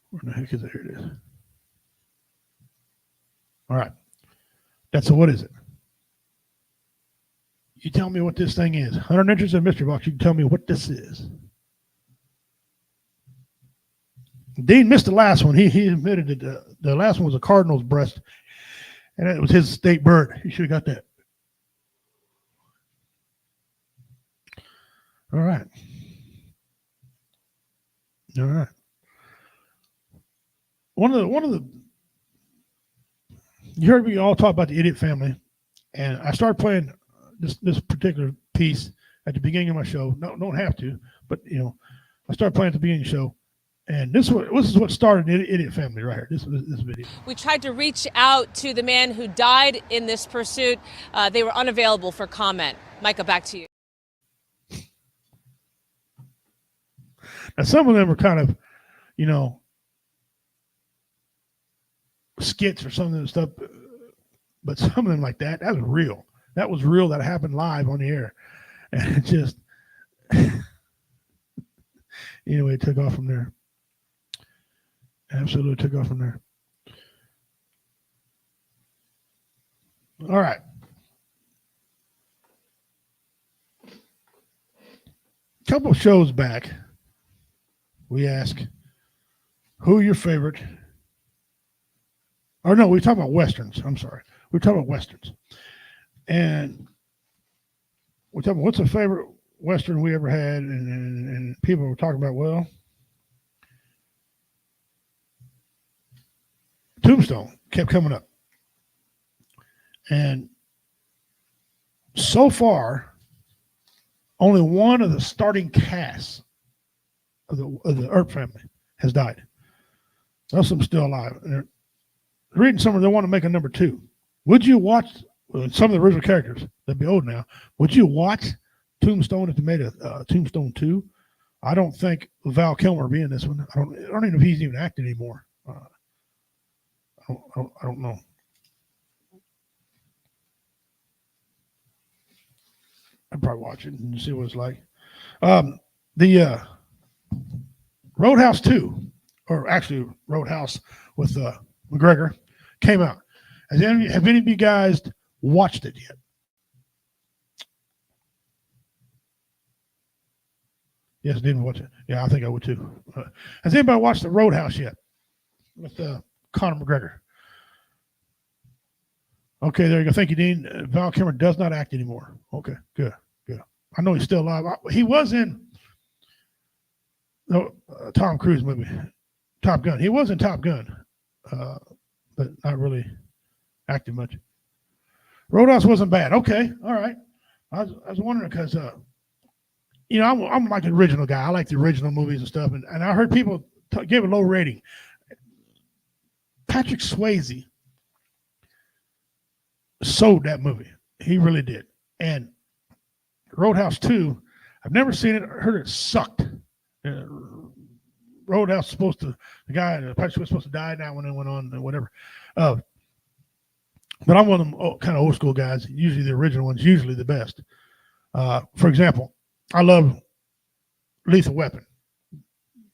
Where the heck is it? Here it is. All right. That's a what is it? You tell me what this thing is. 100 inches in mystery box. You can tell me what this is. Dean missed the last one. He admitted that the last one was a cardinal's breast, and it was his state bird. He should have got that. All right. One of the you heard me all talk about the idiot family, and I started playing this particular piece at the beginning of my show. No, don't have to, but I started playing at the beginning of the show. And this is what started the Idiot Family right here, this video. We tried to reach out to the man who died in this pursuit. They were unavailable for comment. Micah, back to you. Now, some of them are kind of, skits or some of the stuff, but some of them like that was real. That was real. That happened live on the air. And it just, anyway, it took off from there. Absolutely took off from there. All right. A couple of shows back, we asked who your favorite, or no, we talked about Westerns. I'm sorry. We talked about Westerns. And we talked about what's the favorite Western we ever had, and people were talking about, well, Tombstone kept coming up. And so far, only one of the starting casts of the Earp family has died. Most of them still alive. And they're reading somewhere they want to make a number 2. Would you watch some of the original characters? They'd be old now. Would you watch Tombstone if they made a Tombstone 2? I don't think Val Kilmer will be in this one. I don't even know if he's even acting anymore. I don't know. I'd probably watch it and see what it's like. The Roadhouse 2, or actually Roadhouse with McGregor, came out. Have any of you guys watched it yet? Yes, didn't watch it. Yeah, I think I would too. Has anybody watched the Roadhouse yet with Conor McGregor? Okay, there you go. Thank you, Dean. Val Kilmer does not act anymore. Okay, good. I know he's still alive. He was in Tom Cruise movie, Top Gun. He was in Top Gun, but not really acting much. Roadhouse wasn't bad. Okay, all right. I was wondering because I'm like an original guy. I like the original movies and stuff, and I heard people give a low rating. Patrick Swayze sold that movie. He really did. And Roadhouse 2, I've never seen it. I heard it sucked. Roadhouse the guy, Patrick Swayze was supposed to die now when it went on and whatever. But I'm one of them kind of old school guys. Usually the original one's usually the best. For example, I love Lethal Weapon.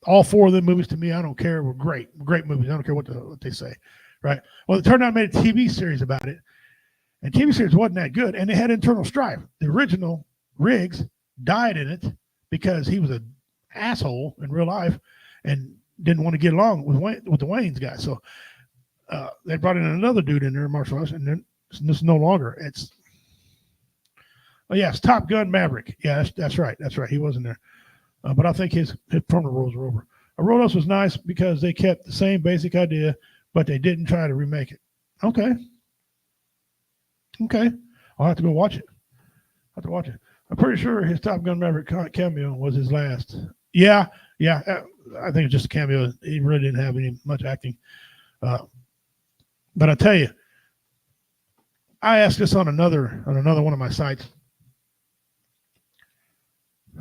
All 4 of them movies to me, I don't care, were great movies. I don't care what they say, right? Well, it turned out they made a TV series about it, and TV series wasn't that good, and they had internal strife. The original Riggs died in it because he was an asshole in real life and didn't want to get along with the Wayne's guy. So they brought in another dude in there, martial arts, and then this is no longer. It's Top Gun Maverick. Yeah, that's right. That's right. He wasn't there. But I think his permanent roles were over. Roadhouse was nice because they kept the same basic idea, but they didn't try to remake it. Okay. I'll have to go watch it. I'm pretty sure his Top Gun Maverick cameo was his last. Yeah. I think it's just a cameo. He really didn't have much acting. But I tell you, I asked this on another one of my sites.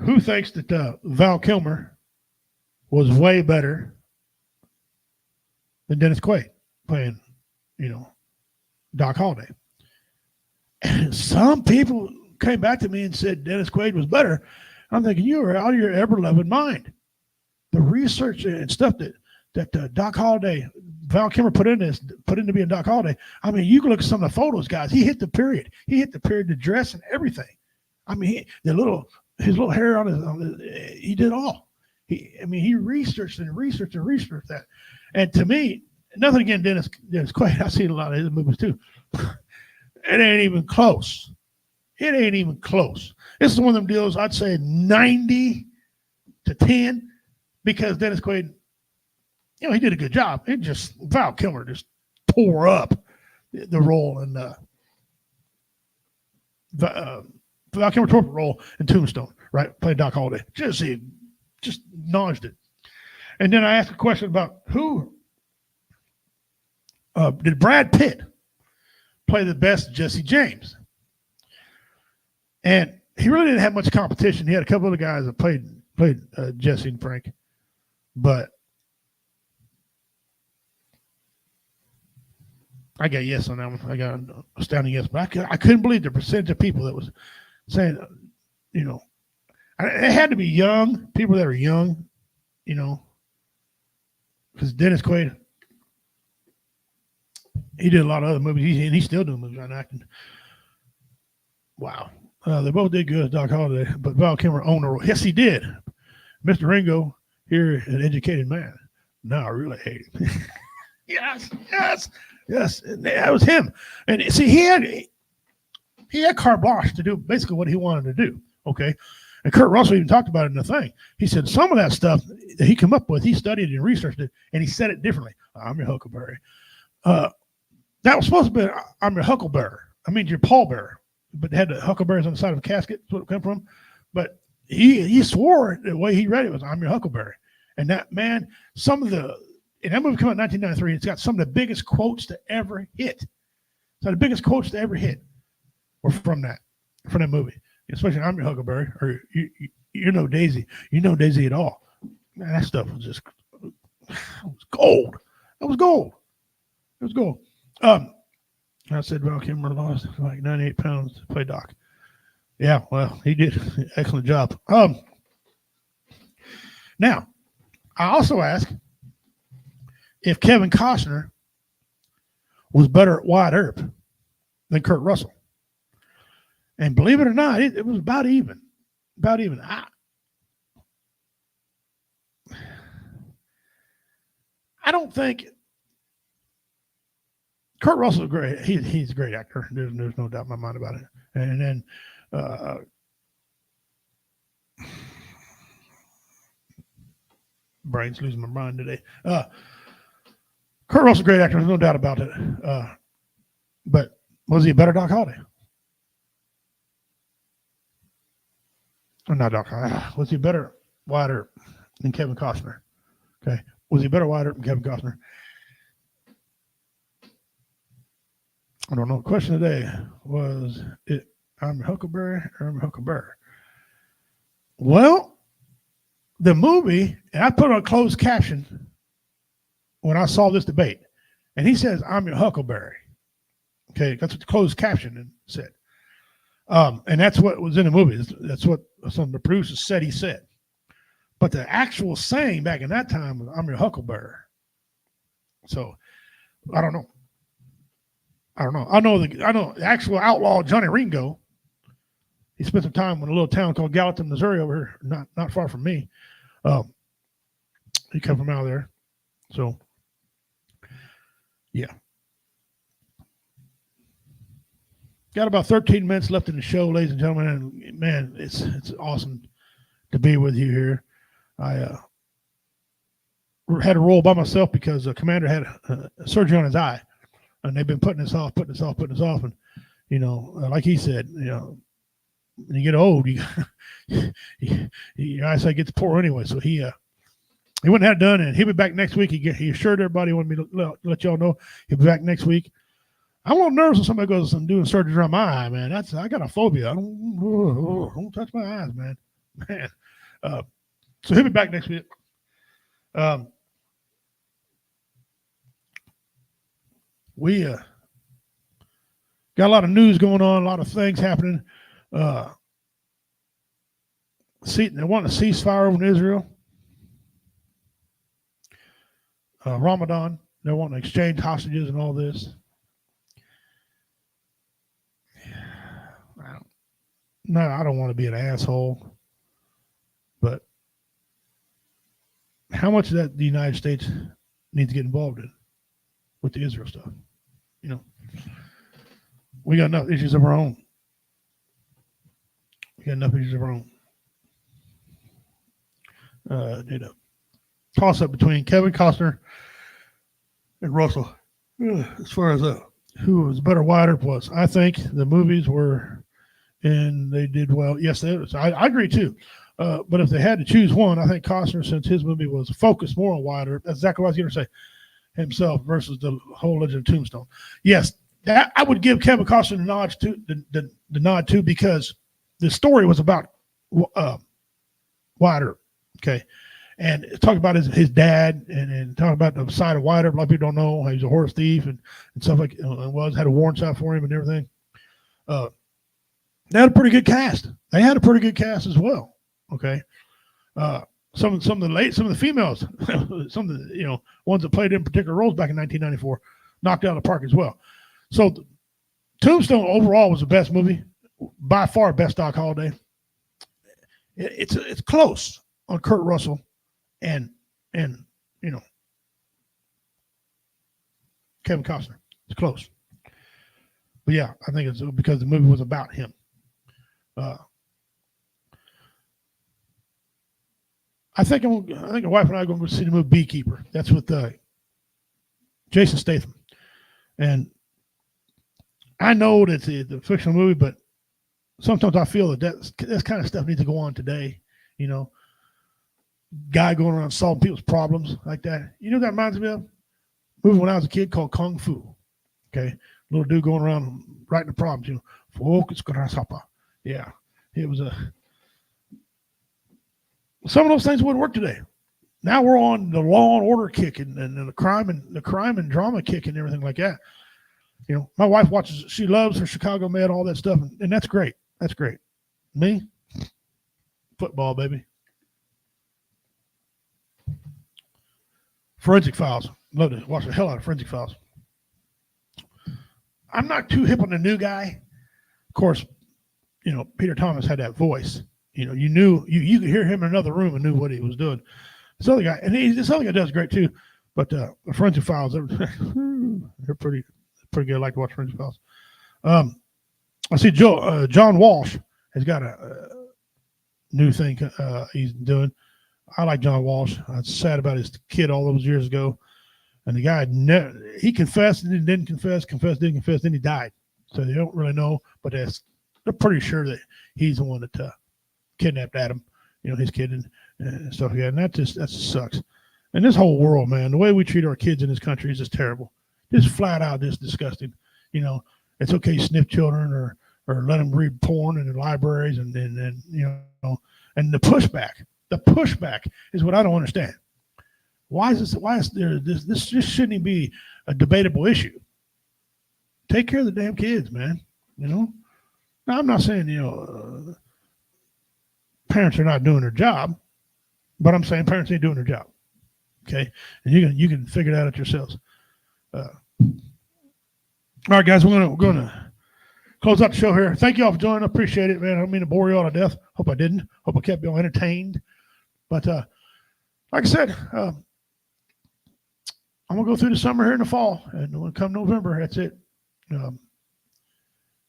Who thinks that Val Kilmer was way better than Dennis Quaid playing, Doc Holliday? And some people came back to me and said Dennis Quaid was better. I'm thinking, you are out of your ever-loving mind. The research and stuff that Doc Holliday, Val Kilmer put into being Doc Holliday. I mean, you can look at some of the photos, guys. He hit the period. The dress and everything. I mean, his little hair on his he did all. He researched that. And to me, nothing against Dennis Quaid. I've seen a lot of his movies too. It ain't even close. This is one of them deals, I'd say 90 to 10, because Dennis Quaid, he did a good job. Val Kilmer just tore up the role, and Val Kilmer tore up the role in Tombstone, right? Played Doc Holliday. Just naused it. And then I asked a question about who did Brad Pitt play the best Jesse James? And he really didn't have much competition. He had a couple other guys that played Jesse and Frank, but I got yes on that one. I got an astounding yes, but I couldn't believe the percentage of people that was saying, it had to be young people that are young, because Dennis Quaid, he did a lot of other movies, and he's still doing movies on acting. Wow. They both did good as Doc Holliday, but Val Kilmer owned the role. Yes, he did. Mr. Ringo, here, an educated man. Now I really hate him. Yes. And that was him. And see, he had carte blanche to do basically what he wanted to do. Okay. And Kurt Russell even talked about it in the thing. He said some of that stuff that he came up with, he studied and researched it, and he said it differently. I'm your huckleberry. That was supposed to be, I'm your hucklebearer. I mean, your pallbearer. But they had the huckleberries on the side of the casket. That's what it came from. But he swore the way he read it was, I'm your huckleberry. And that, man, and that movie came out in 1993. It's got some of the biggest quotes to ever hit. So the biggest quotes to ever hit were from that movie. Especially I'm your huckleberry, or you know Daisy. You know Daisy at all. Man, that stuff was just, it was gold. It was gold. I said Val Kilmer lost like 98 pounds to play Doc. Yeah, well, he did an excellent job. Now, I also asked if Kevin Costner was better at Wyatt Earp than Kurt Russell. And believe it or not, it was about even. I don't think Kurt Russell's great. He's a great actor. There's no doubt in my mind about it. And then brain's losing my mind today. Kurt Russell's a great actor. There's no doubt about it. But was he a better Doc Holliday? Or not Doc Holliday. Was he a better Wyatt Earp than Kevin Costner? Okay. Was he a better Wyatt Earp than Kevin Costner? I don't know. The question today was it I'm Huckleberry or I'm Huckleberry? Well, the movie, and I put on closed caption when I saw this debate, and he says, I'm your Huckleberry. Okay, that's what the closed caption said. And that's what was in the movie. That's what some of the producers said he said. But the actual saying back in that time was, I'm your Huckleberry. So, I don't know. I know the actual outlaw Johnny Ringo. He spent some time in a little town called Gallatin, Missouri, over here, not far from me. He come from out there. So, yeah. Got about 13 minutes left in the show, ladies and gentlemen. And man, it's awesome to be with you here. I had to roll by myself because the commander had a surgery on his eye, and they've been putting this off. And, like he said, when you get old, your eyesight gets poor anyway. So he went and had it done, and he'll be back next week. He assured everybody, he wanted me to let y'all know he'll be back next week. I'm a little nervous when somebody goes and doing surgery on my eye, man. I got a phobia. I don't touch my eyes, man. So he'll be back next week. We got a lot of news going on, a lot of things happening. They want a ceasefire over in Israel. Ramadan, they want to exchange hostages and all this. I don't want to be an asshole, but how much of that the United States needs to get involved in with the Israel stuff? We got enough issues of our own. Did a toss up between Kevin Costner and Russell as far as who was better Wyatt Earp was. I think the movies were, and they did well. Yes, I agree too. But if they had to choose one, I think Costner, since his movie was focused more on Wyatt Earp, that's exactly what I was going to say, himself versus the whole Legend of Tombstone. Yes, that I would give Kevin Costner the nod to because the story was about Wyatt Earp, okay, and talk about his dad and talk about the side of Wyatt Earp. A lot of people don't know he's a horse thief and stuff like had a warrant out for him and everything. They had a pretty good cast. They had a pretty good cast as well. Okay, some of the females, some of the ones that played in particular roles back in 1994, knocked out of the park as well. So, Tombstone overall was the best movie, by far best Doc Holliday. It's close on Kurt Russell, and Kevin Costner. It's close, but yeah, I think it's because the movie was about him. I think my wife and I are going to go see the movie Beekeeper. That's with Jason Statham, and I know that it's a fictional movie, but sometimes I feel that kind of stuff needs to go on today. Guy going around solving people's problems like that. You know what that reminds me of? Movie when I was a kid called Kung Fu. Okay, little dude going around writing the problems. Focus, grasshopper. Yeah, it was some of those things wouldn't work today. Now we're on the Law and Order kick and the crime and drama kick and everything like that. My wife watches. She loves her Chicago Med, all that stuff, and that's great. That's great. Me, football, baby. Forensic Files. Love to watch the hell out of Forensic Files. I'm not too hip on the new guy. Of course, Peter Thomas had that voice. You knew you could hear him in another room and knew what he was doing. This other guy, and this other guy does great too. But the Forensic Files, they're pretty good. I like to watch Forensic Files. I see John Walsh has got a new thing he's doing. I like John Walsh. I was sad about his kid all those years ago. And the guy, he confessed and then didn't confess, didn't confess, then he died. So they don't really know, but they're pretty sure that he's the one that kidnapped Adam, his kid and stuff like that. And that just sucks. And this whole world, man, the way we treat our kids in this country is just terrible. Just flat out just disgusting. It's okay to sniff children or let them read porn in the libraries and the pushback is what I don't understand. Why is there this just shouldn't even be a debatable issue? Take care of the damn kids, man. Now I'm not saying parents are not doing their job, but I'm saying parents ain't doing their job. Okay, and you can figure that out yourselves. All right, guys, we're gonna close out the show here. Thank you all for joining. I appreciate it, man. I don't mean to bore you all to death. Hope I didn't. Hope I kept you all entertained. But like I said, I'm gonna go through the summer here in the fall, and when it come November, that's it.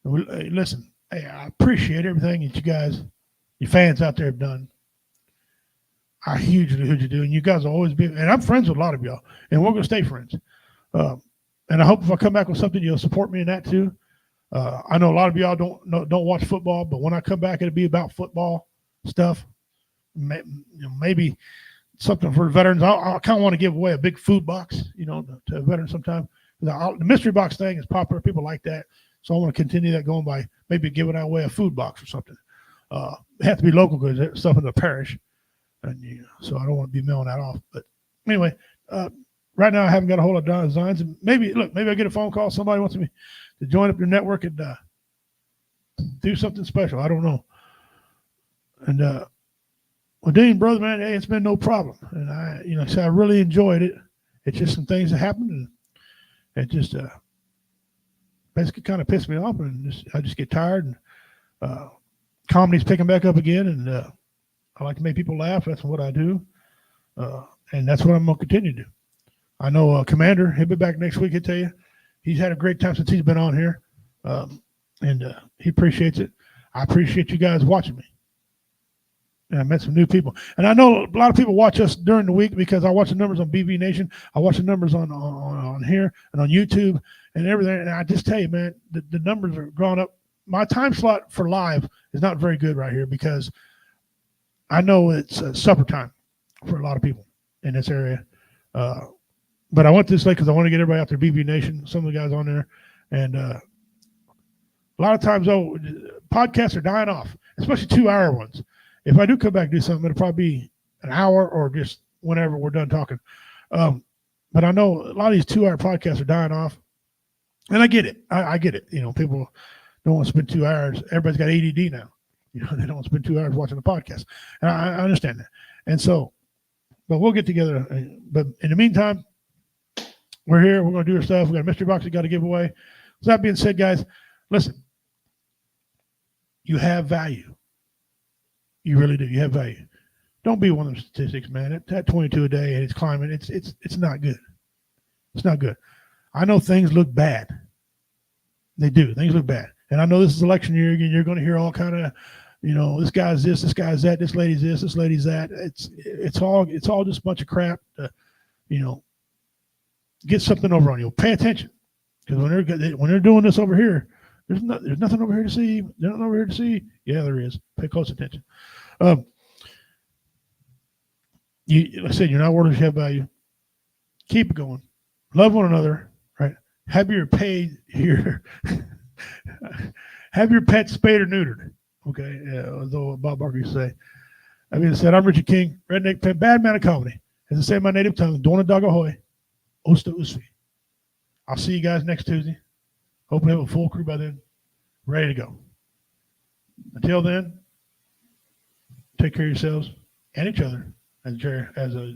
Listen, hey, I appreciate everything that you guys, you fans out there have done. I hugely do, and you guys will always be. And I'm friends with a lot of y'all, and we're gonna stay friends. And I hope if I come back with something, you'll support me in that too. I know a lot of y'all don't watch football, but when I come back, it'll be about football stuff. Maybe something for veterans. I kind of want to give away a big food box, to veterans sometime. The mystery box thing is popular. People like that. So I want to continue that going by maybe giving away a food box or something. It has to be local because there's stuff in the parish. And so I don't want to be mailing that off. But anyway, right now I haven't got a hold of Don Designs. And maybe I get a phone call. Somebody wants me to join up your network and do something special. I don't know. And well, Dean, brother, man, hey, it's been no problem. And I really enjoyed it. It's just some things that happened, and it just basically kind of pissed me off, and I just get tired. And comedy's picking back up again, and I like to make people laugh. That's what I do, and that's what I'm gonna continue to do. I know Commander, he'll be back next week. He'll tell you he's had a great time since he's been on here, and he appreciates it. I appreciate you guys watching me. And I met some new people. And I know a lot of people watch us during the week because I watch the numbers on BB Nation. I watch the numbers on here and on YouTube and everything. And I just tell you, man, the numbers are growing up. My time slot for live is not very good right here because I know it's supper time for a lot of people in this area. But I went this way because I want to get everybody out there, BB Nation, some of the guys on there. And a lot of times, podcasts are dying off, especially 2-hour ones. If I do come back and do something, it'll probably be an hour or just whenever we're done talking. But I know a lot of these 2-hour podcasts are dying off. And I get it. I get it. People don't want to spend 2 hours. Everybody's got ADD now. They don't want to spend 2 hours watching a podcast. And I understand that. And so, but we'll get together. But in the meantime, we're here. We're going to do our stuff. We got a mystery box we got to give away. So that being said, guys, listen, you have value. You really do. You have value. Don't be one of those statistics, man. At 22 a day and it's climbing, it's not good. It's not good. I know things look bad. They do. Things look bad. And I know this is election year again. You're going to hear all kind of, this guy's this guy's that, this lady's this lady's that. It's all just a bunch of crap. Get something over on you. Pay attention, because when they're doing this over here, there's nothing over here to see. There's nothing over here to see. Yeah, there is. Pay close attention. Like I said, you're not worthless. You have value. Keep it going. Love one another. Right. Have your pet spayed or neutered. Okay. As Bob Barker used to say. That being said, I'm Richard King, redneck pet, bad man of comedy. As I say in my native tongue, Dona Dagahoy, Osta Usvi. I'll see you guys next Tuesday. Hope we have a full crew by then. Ready to go. Until then, take care of yourselves and each other as a